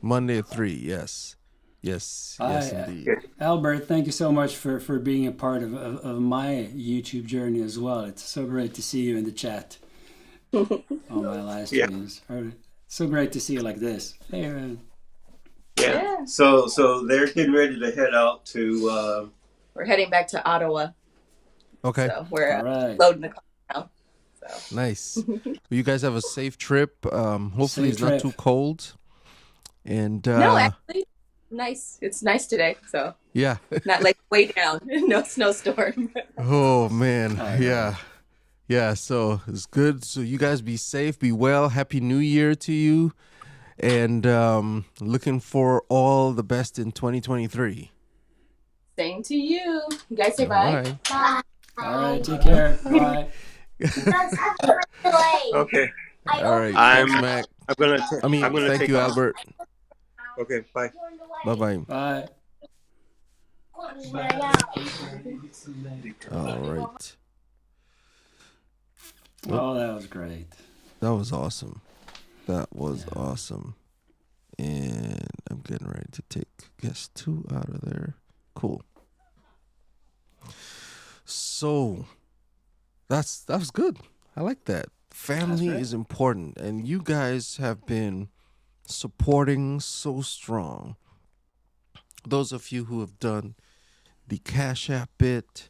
[SPEAKER 1] Monday at 3, yes. Yes, yes,
[SPEAKER 2] Hi,
[SPEAKER 1] indeed.
[SPEAKER 2] Albert. Thank you so much for being a part of my YouTube journey as well. It's so great to see you in the chat on my live
[SPEAKER 3] Yeah,
[SPEAKER 2] streams. So great to see you like this. Hey,
[SPEAKER 3] yeah.
[SPEAKER 4] Yeah.
[SPEAKER 3] So they're getting ready to head out to.
[SPEAKER 4] We're heading back to Ottawa.
[SPEAKER 1] Okay,
[SPEAKER 4] So we're
[SPEAKER 2] all right.
[SPEAKER 4] loading the car now. So
[SPEAKER 1] nice. Well, you guys have a safe trip. Hopefully
[SPEAKER 2] Safe
[SPEAKER 1] it's not
[SPEAKER 2] trip.
[SPEAKER 1] too cold. And
[SPEAKER 4] no, actually, nice. It's nice today. So
[SPEAKER 1] yeah.
[SPEAKER 4] not like way down. No snowstorm.
[SPEAKER 1] Oh man,
[SPEAKER 2] All right.
[SPEAKER 1] yeah. Yeah, so it's good. So you guys be safe, be well. Happy New Year to you. And looking for all the best in 2023.
[SPEAKER 4] Same to you. You guys say
[SPEAKER 1] All
[SPEAKER 4] bye.
[SPEAKER 1] right.
[SPEAKER 4] Bye.
[SPEAKER 2] All right, take care. Bye.
[SPEAKER 3] Okay.
[SPEAKER 1] All right.
[SPEAKER 3] I'm
[SPEAKER 1] Thanks, Mac.
[SPEAKER 3] I'm gonna
[SPEAKER 1] I mean,
[SPEAKER 3] I'm gonna
[SPEAKER 1] thank
[SPEAKER 3] take
[SPEAKER 1] you,
[SPEAKER 3] off.
[SPEAKER 1] Albert.
[SPEAKER 3] Okay. Bye.
[SPEAKER 1] Bye-bye.
[SPEAKER 2] Bye.
[SPEAKER 1] All right.
[SPEAKER 2] Oh, that was great.
[SPEAKER 1] That was awesome. That was awesome. And I'm getting ready to take guest 2 out of there. Cool. So that was good. I like that. Family is important, and you guys have been supporting so strong. Those of you who have done the Cash App bit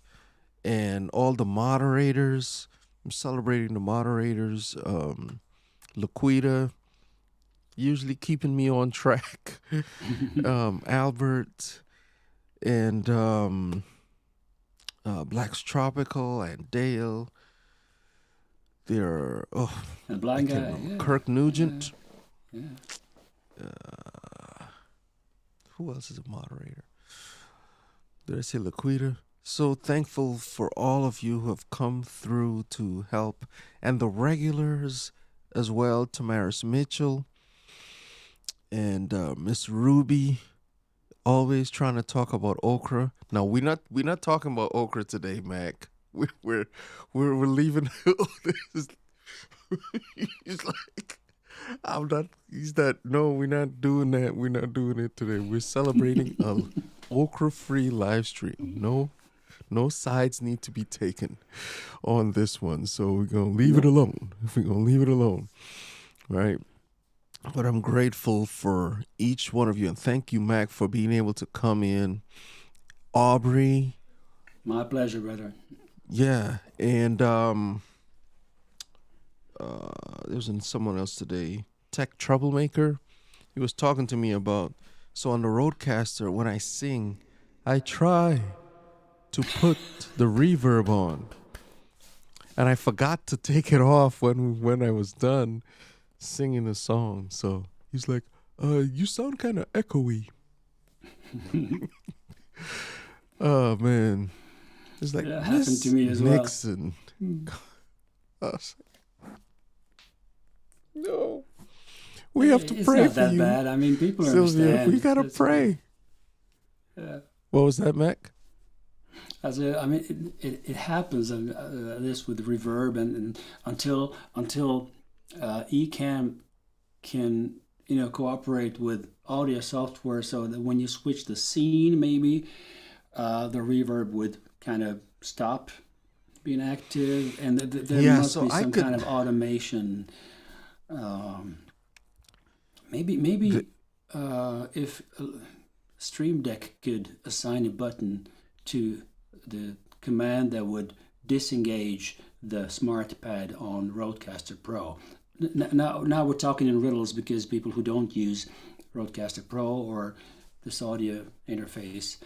[SPEAKER 1] and all the moderators, I'm celebrating the moderators. Laquita, usually keeping me on track. Albert and Black's Tropical and Dale. They're
[SPEAKER 2] The blind guy. Yeah.
[SPEAKER 1] Kirk Nugent.
[SPEAKER 2] Yeah.
[SPEAKER 1] Who else is a moderator? Did I say Laquita? So thankful for all of you who have come through to help, and the regulars as well. Tamaris Mitchell and Miss Ruby, always trying to talk about okra. No, we're not talking about okra today, Mac. We're leaving. He's like, I'm not. He's not. No, we're not doing that. We're not doing it today. We're celebrating a okra-free live stream. No sides need to be taken on this one. So we're gonna leave it alone. We're gonna leave it alone, right? But I'm grateful for each one of you, and thank you, Mac, for being able to come in. Aubrey,
[SPEAKER 2] My pleasure, brother.
[SPEAKER 1] yeah, and there was someone else today, Tech Troublemaker. He was talking to me about, so on the Roadcaster, when I sing, I try to put the reverb on, and I forgot to take it off when I was done singing the song. So he's like, you sound kind of echoey. Oh man, it's like
[SPEAKER 2] That happened to me as
[SPEAKER 1] Nixon. I was like, no, we have to pray
[SPEAKER 2] it's
[SPEAKER 1] for
[SPEAKER 2] not that
[SPEAKER 1] you,
[SPEAKER 2] bad. I mean, people
[SPEAKER 1] Sylvia.
[SPEAKER 2] understand.
[SPEAKER 1] We gotta pray.
[SPEAKER 2] Yeah.
[SPEAKER 1] What was that, Mac?
[SPEAKER 2] I mean, it happens this with reverb and until Ecamm can cooperate with audio software, so that when you switch the scene, maybe the reverb would kind of stop being active, and there must be some kind of automation. Maybe if Stream Deck could assign a button to the command that would disengage the smart pad on Rodecaster Pro. Now we're talking in riddles, because people who don't use Rodecaster Pro or this audio interface,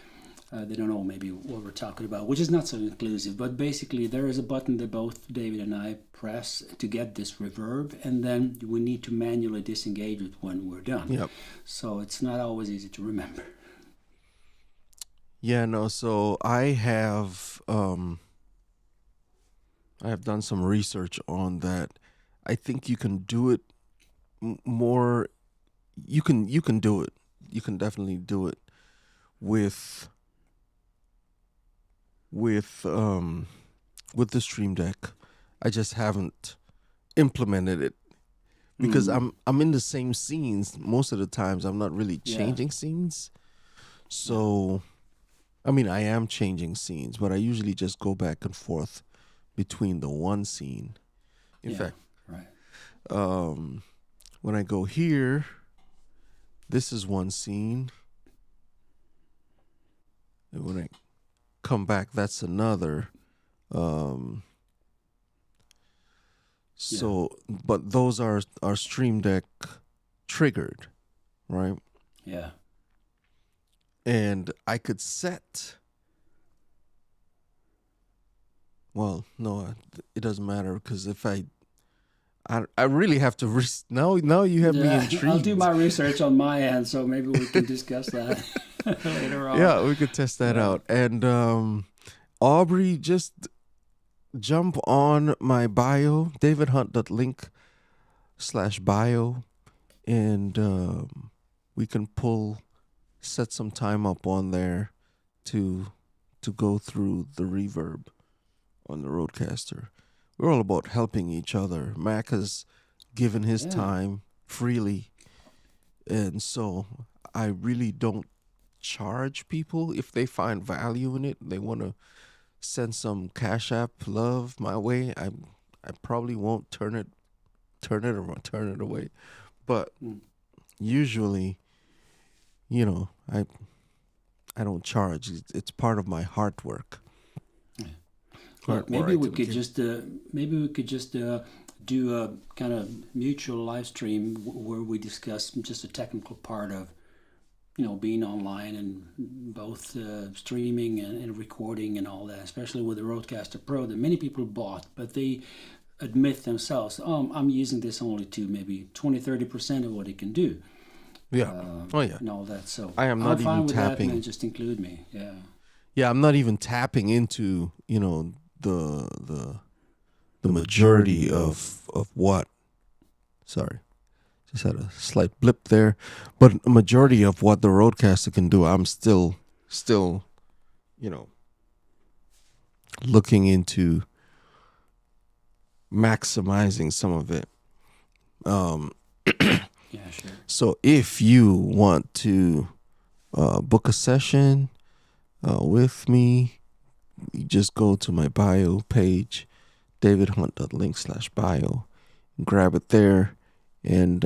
[SPEAKER 2] they don't know maybe what we're talking about, which is not so inclusive. But basically, there is a button that both David and I press to get this reverb, and then we need to manually disengage it when we're done.
[SPEAKER 1] Yep.
[SPEAKER 2] So it's not always easy to remember.
[SPEAKER 1] Yeah, no. So I have done some research on that. I think you can do it more. You can do it. You can definitely do it with the Stream Deck. I just haven't implemented it because I'm in the same scenes most of the times. I'm not really changing scenes. So I mean, I am changing scenes, but I usually just go back and forth between the one scene. In fact, when I go here, this is one scene, and when I come back, that's another. But those are Stream Deck triggered, right?
[SPEAKER 2] Yeah.
[SPEAKER 1] And I could set. Well, no, it doesn't matter, because if I I really have to now you have me
[SPEAKER 2] Yeah, I'll do
[SPEAKER 1] intrigued.
[SPEAKER 2] my research on my end, so maybe we can discuss that later on.
[SPEAKER 1] Yeah, we could test that
[SPEAKER 2] Yeah.
[SPEAKER 1] out. And Aubrey, just jump on my bio, davidhunt.link/bio, and we can set some time up on there to go through the reverb on the Roadcaster. We're all about helping each other. Mac has given his
[SPEAKER 2] Yeah.
[SPEAKER 1] time freely, and so I really don't charge people if they find value in it. They want to send some Cash App love my way. I probably won't turn it away. But
[SPEAKER 2] Mm.
[SPEAKER 1] usually, I don't charge. It's part of my heart work.
[SPEAKER 2] Look, maybe we could just do a kind of mutual live stream where we discuss just the technical part of being online and both streaming and recording and all that, especially with the Roadcaster Pro that many people bought, but they admit themselves, I'm using this only to maybe 20-30% of what it can do.
[SPEAKER 1] Yeah. Yeah.
[SPEAKER 2] And all that. So
[SPEAKER 1] I am not
[SPEAKER 2] I'm fine
[SPEAKER 1] even
[SPEAKER 2] with
[SPEAKER 1] tapping.
[SPEAKER 2] that, man. Just include me. Yeah.
[SPEAKER 1] Yeah, I'm not even tapping into, the majority of what. Sorry. Just had a slight blip there. But a majority of what the Roadcaster can do, I'm still, looking into maximizing some of it.
[SPEAKER 2] Yeah, sure.
[SPEAKER 1] So if you want to book a session with me, you just go to my bio page, davidhunt.link/bio, grab it there, and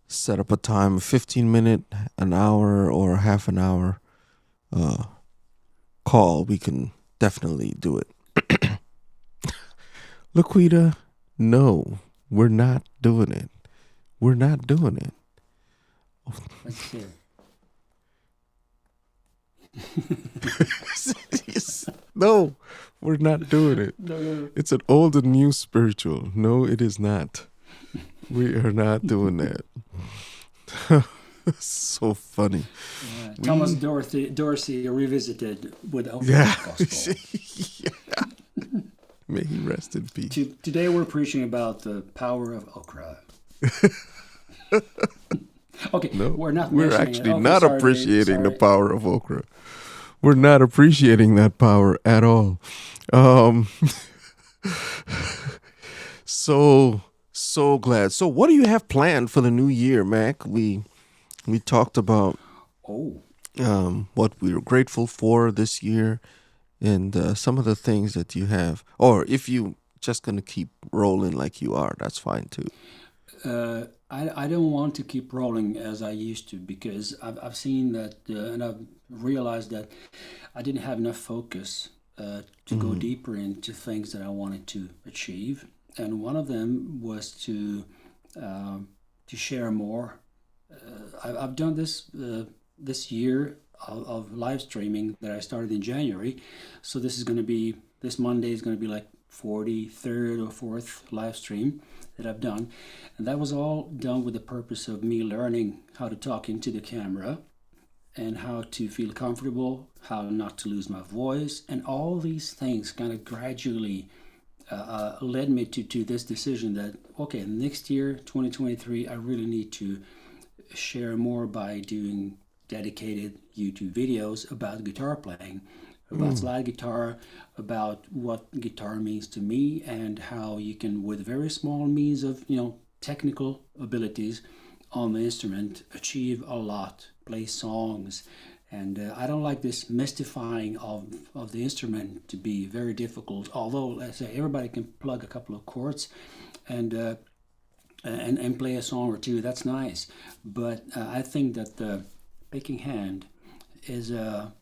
[SPEAKER 1] set up a time, 15-minute, an hour, or half an hour call. We can definitely do it. Laquita, no, we're not doing it. We're not doing it.
[SPEAKER 2] Let's see.
[SPEAKER 1] No, we're not doing it.
[SPEAKER 2] No.
[SPEAKER 1] It's an old and new spiritual. No, it is not. We are not doing that. So funny.
[SPEAKER 2] Yeah. Thomas Dorsey revisited with Oprah
[SPEAKER 1] Yeah.
[SPEAKER 2] Gospel.
[SPEAKER 1] Yeah. May he rest in peace.
[SPEAKER 2] Today we're preaching about the power of okra. Okay,
[SPEAKER 1] No,
[SPEAKER 2] we're not.
[SPEAKER 1] We're
[SPEAKER 2] mentioning
[SPEAKER 1] actually
[SPEAKER 2] it. Okay,
[SPEAKER 1] not
[SPEAKER 2] sorry,
[SPEAKER 1] appreciating the
[SPEAKER 2] sorry.
[SPEAKER 1] power of okra. We're not appreciating that power at all. So glad. So what do you have planned for the new year, Mac? We talked about
[SPEAKER 2] Oh,
[SPEAKER 1] what we were grateful for this year, and some of the things that you have. Or if you just gonna keep rolling like you are, that's fine too.
[SPEAKER 2] I don't want to keep rolling as I used to because I've seen that and I've realized that I didn't have enough focus to go deeper into things that I wanted to achieve, and one of them was to share more. I've done this this year of live streaming that I started in January, so this Monday is going to be like 43rd or 4th live stream that I've done, and that was all done with the purpose of me learning how to talk into the camera and how to feel comfortable, how not to lose my voice, and all these things kind of gradually led me to this decision that, okay, next year, 2023, I really need to share more by doing dedicated YouTube videos about guitar playing, about slide guitar, about what guitar means to me, and how you can, with very small means of technical abilities on the instrument, achieve a lot, play songs. And I don't like this mystifying of the instrument to be very difficult. Although, let's say, everybody can plug a couple of chords and play a song or two. That's nice. But I think that the picking hand is a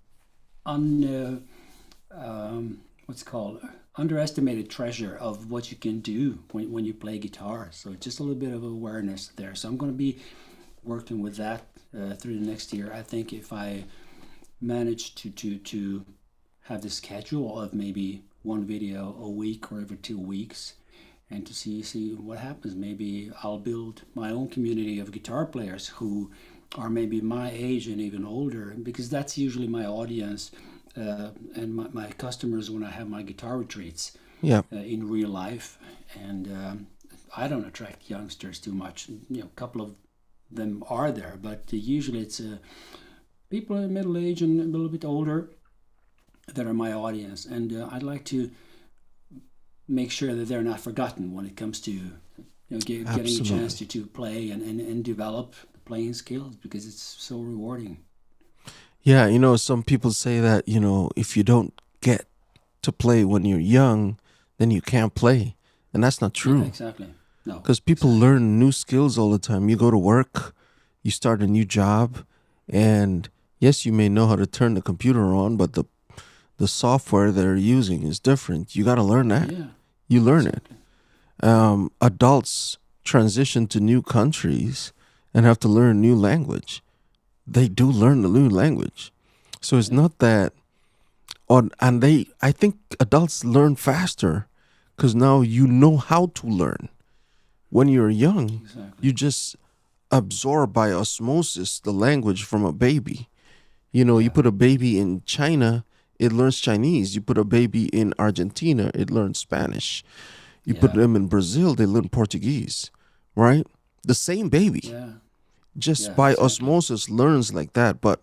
[SPEAKER 2] what's called underestimated treasure of what you can do when you play guitar. So just a little bit of awareness there. So I'm going to be working with that through the next year. I think if I manage to have the schedule of maybe one video a week or every 2 weeks, and to see what happens. Maybe I'll build my own community of guitar players who are maybe my age and even older, because that's usually my audience and my customers when I have my guitar retreats
[SPEAKER 1] Yeah.
[SPEAKER 2] in real life. And I don't attract youngsters too much. A couple of them are there, but usually it's people in middle age and a little bit older that are my audience. And I'd like to make sure that they're not forgotten when it comes to getting a chance to play and develop the playing skills, because it's so rewarding.
[SPEAKER 1] Yeah, some people say that, if you don't get to play when you're young, then you can't play. And that's not true.
[SPEAKER 2] Yeah, exactly. No.
[SPEAKER 1] Because people learn new skills all the time. You go to work, you start a new job, and yes, you may know how to turn the computer on, but the software they're using is different. You got to learn that.
[SPEAKER 2] Yeah.
[SPEAKER 1] You learn
[SPEAKER 2] Exactly.
[SPEAKER 1] it. Adults transition to new countries and have to learn new language. They do learn the new language. So it's not that, I think adults learn faster because now you know how to learn. When you're young,
[SPEAKER 2] Exactly.
[SPEAKER 1] you just absorb by osmosis the language from a baby. You put a baby in China, it learns Chinese. You put a baby in Argentina, it learns Spanish. You put them in Brazil, they learn Portuguese, right? The same baby.
[SPEAKER 2] Yeah.
[SPEAKER 1] Just by osmosis learns like that. But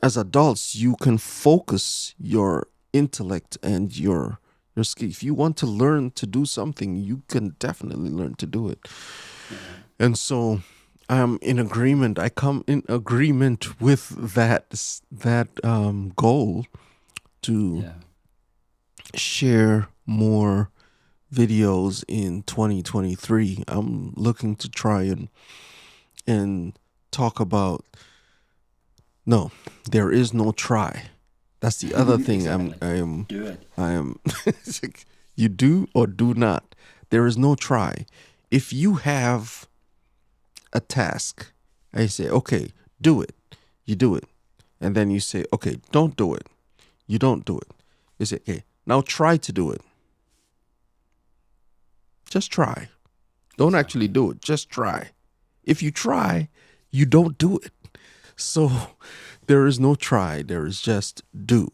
[SPEAKER 1] as adults, you can focus your intellect and your skill. If you want to learn to do something, you can definitely learn to do it. And so I'm in agreement. I come in agreement with that goal to share more videos in 2023. I'm looking to try and talk about, no, there is no try. That's the other thing.
[SPEAKER 2] Exactly. Do it.
[SPEAKER 1] I am you do or do not. There is no try. If you have a task, I say, okay, do it. You do it. And then you say, okay, don't do it. You don't do it. You say, okay, now try to do it. Just try. Don't actually do it. Just try. If you try, you don't do it. So there is no try. There is just do.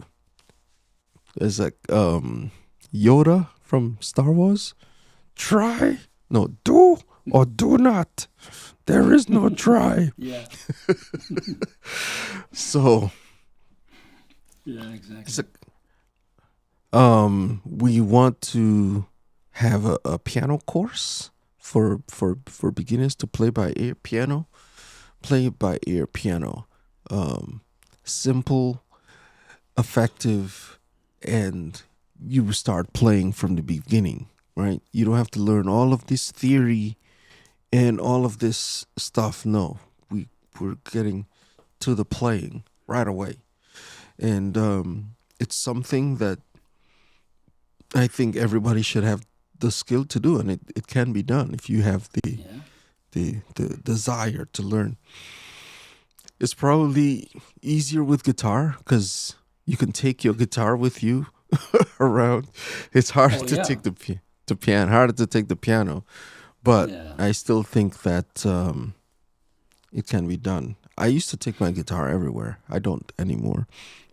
[SPEAKER 1] There's like Yoda from Star Wars. Try. No, do or do not. There is no try.
[SPEAKER 2] Yeah.
[SPEAKER 1] So
[SPEAKER 2] Yeah, exactly.
[SPEAKER 1] we want to have a piano course for beginners to play by ear piano. Play by ear piano. Simple, effective, and you start playing from the beginning, right? You don't have to learn all of this theory and all of this stuff. No, we're getting to the playing right away. And it's something that I think everybody should have the skill to do, and it can be done if you have the desire to learn. It's probably easier with guitar because you can take your guitar with you around. It's harder to take the piano, harder to take the piano, but I still think that it can be done. I used to take my guitar everywhere. I don't anymore,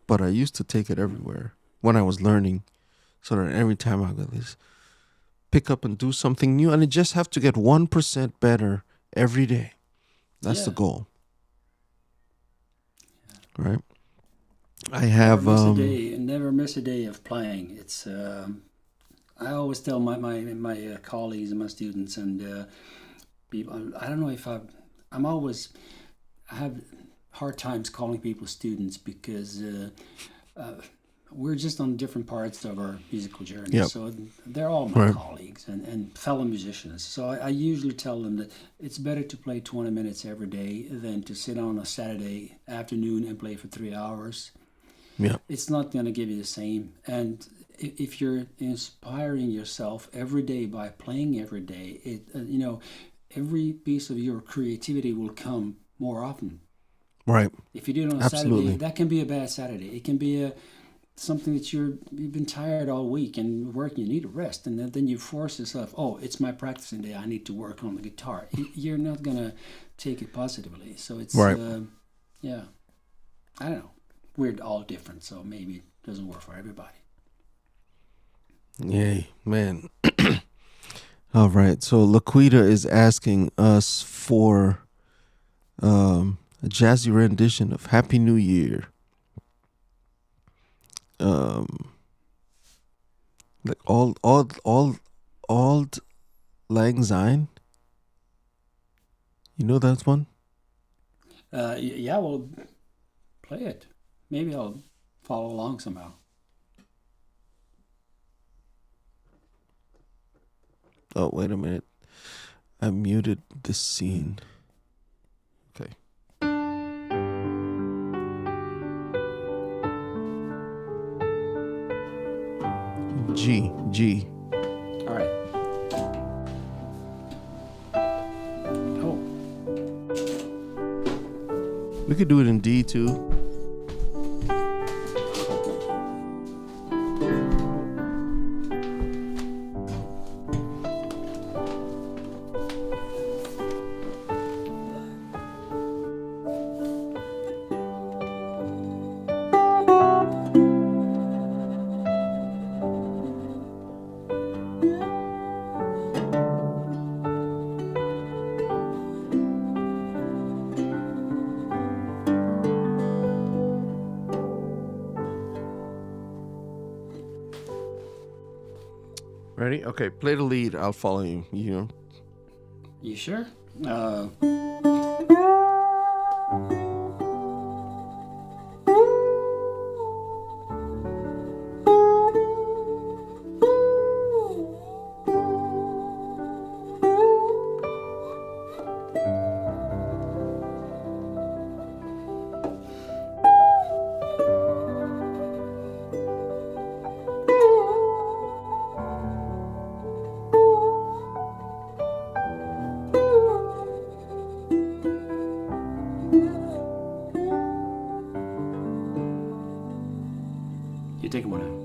[SPEAKER 1] but I used to take it everywhere when I was learning, so that every time I got this, pick up and do something new, and I just have to get 1% better every day. That's the goal. Right. I have
[SPEAKER 2] never miss a day of playing. It's I always tell my colleagues and my students and people. I don't know if I have hard times calling people students because we're just on different parts of our musical journey.
[SPEAKER 1] Yep.
[SPEAKER 2] So they're all my colleagues and fellow musicians. So I usually tell them that it's better to play 20 minutes every day than to sit on a Saturday afternoon and play for 3 hours.
[SPEAKER 1] Yeah.
[SPEAKER 2] It's not going to give you the same. And if you're inspiring yourself every day by playing every day, every piece of your creativity will come more often.
[SPEAKER 1] Right.
[SPEAKER 2] If you do it on a Saturday, that can be a bad Saturday. It can be a something that you've been tired all week and working, you need a rest, and then you force yourself, oh, it's my practicing day, I need to work on the guitar. You're not gonna take it positively. So it's
[SPEAKER 1] Right.
[SPEAKER 2] yeah, I don't know. We're all different, so maybe it doesn't work for everybody.
[SPEAKER 1] Yay, man. All right. So Laquita is asking us for a jazzy rendition of Happy New Year. Like Auld Lang Syne. You know that one?
[SPEAKER 2] Yeah, well, play it. Maybe I'll follow along somehow.
[SPEAKER 1] Oh, wait a minute. I muted this scene. Okay. G.
[SPEAKER 2] All right. Oh,
[SPEAKER 1] We could do it in D too. Ready? Okay, play the lead. I'll follow you. You know.
[SPEAKER 2] you sure? You take one out.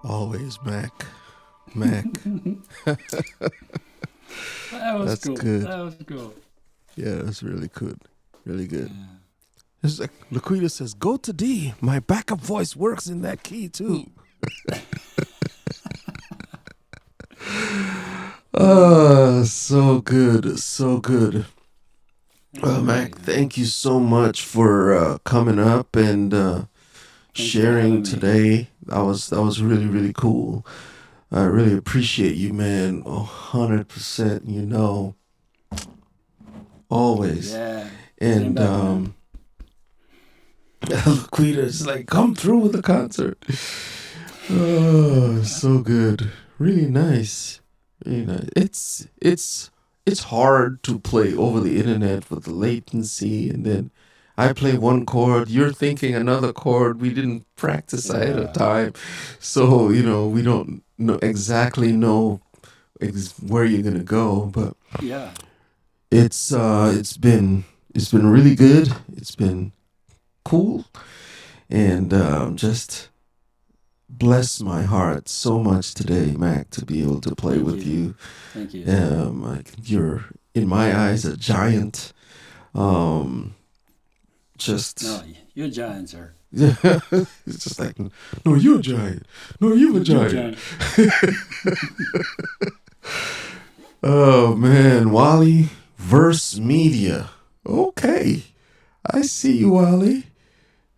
[SPEAKER 1] Always Mac. Mac.
[SPEAKER 2] That was
[SPEAKER 1] That's
[SPEAKER 2] cool.
[SPEAKER 1] good.
[SPEAKER 2] That was cool.
[SPEAKER 1] Yeah, that's really good. Really good. It's like Laquita says, go to D. My backup voice works in that key too. So good. So good. Well, Mac, thank you so much for coming up and
[SPEAKER 2] for having
[SPEAKER 1] sharing
[SPEAKER 2] me.
[SPEAKER 1] today. That was really, really cool. I really appreciate you, man. 100%, you know. Always.
[SPEAKER 2] Yeah. Same
[SPEAKER 1] And
[SPEAKER 2] back, man.
[SPEAKER 1] Laquita's like, come through with the concert. Oh, so good. Really nice. Really nice. It's hard to play over the internet with the latency, and then I play one chord, you're thinking another chord. We didn't practice ahead of time. So, you know, we don't exactly know where you're gonna go, but
[SPEAKER 2] Yeah.
[SPEAKER 1] it's been really good. It's been cool, and just bless my heart so much today, Mac, to be able to play
[SPEAKER 2] Thank
[SPEAKER 1] with you.
[SPEAKER 2] Thank you.
[SPEAKER 1] You're in my eyes a giant. Just
[SPEAKER 2] No, you're a giant, sir.
[SPEAKER 1] it's just like, no, you're a giant. No, you're a
[SPEAKER 2] You're a
[SPEAKER 1] giant. Oh man, Wally Verse Media. Okay, I see you, Wally.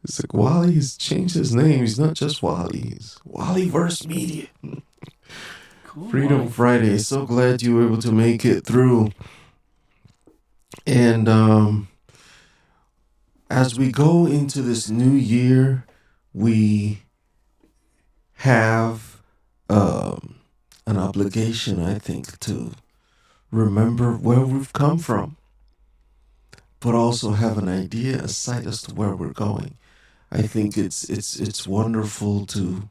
[SPEAKER 1] It's like Wally has changed his name. He's not just Wally. He's Wally Verse Media.
[SPEAKER 2] Cool.
[SPEAKER 1] Freedom
[SPEAKER 2] Wally.
[SPEAKER 1] Friday. So glad you were able to make it through. And as we go into this new year, we have an obligation, I think, to remember where we've come from, but also have an idea, a sight as to where we're going. I think it's wonderful to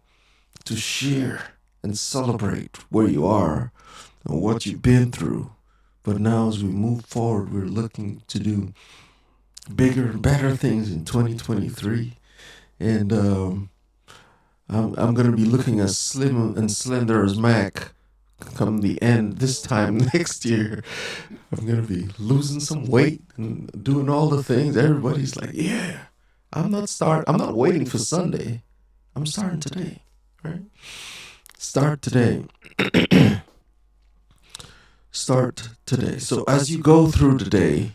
[SPEAKER 1] share and celebrate where you are and what you've been through. But now as we move forward, we're looking to do bigger and better things in 2023. And I'm going to be looking as slim and slender as Mac come the end this time next year. I'm going to be losing some weight and doing all the things. Everybody's like, yeah, I'm not waiting for Sunday. I'm starting today, right? Start today. Start today. So as you go through today,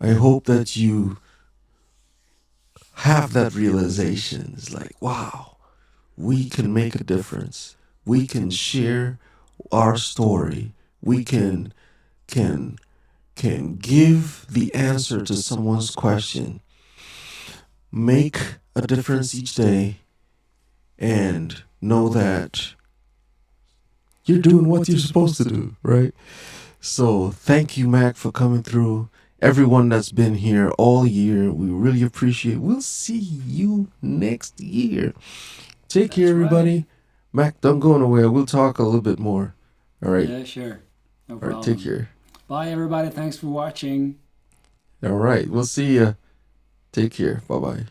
[SPEAKER 1] I hope that you have that realization. It's like, wow, we can make a difference. We can share our story. We can give the answer to someone's question. Make a difference each day and know that you're doing what you're supposed to do, right? So thank you, Mac, for coming through. Everyone that's been here all year, we really appreciate it. We'll see you next year. Take care, everybody. Right. Mac, don't go nowhere. We'll talk a little bit more. All right.
[SPEAKER 2] Yeah, sure. No
[SPEAKER 1] all
[SPEAKER 2] problem.
[SPEAKER 1] Right, take care.
[SPEAKER 2] Bye, everybody. Thanks for watching.
[SPEAKER 1] All right. We'll see you. Take care. Bye-bye.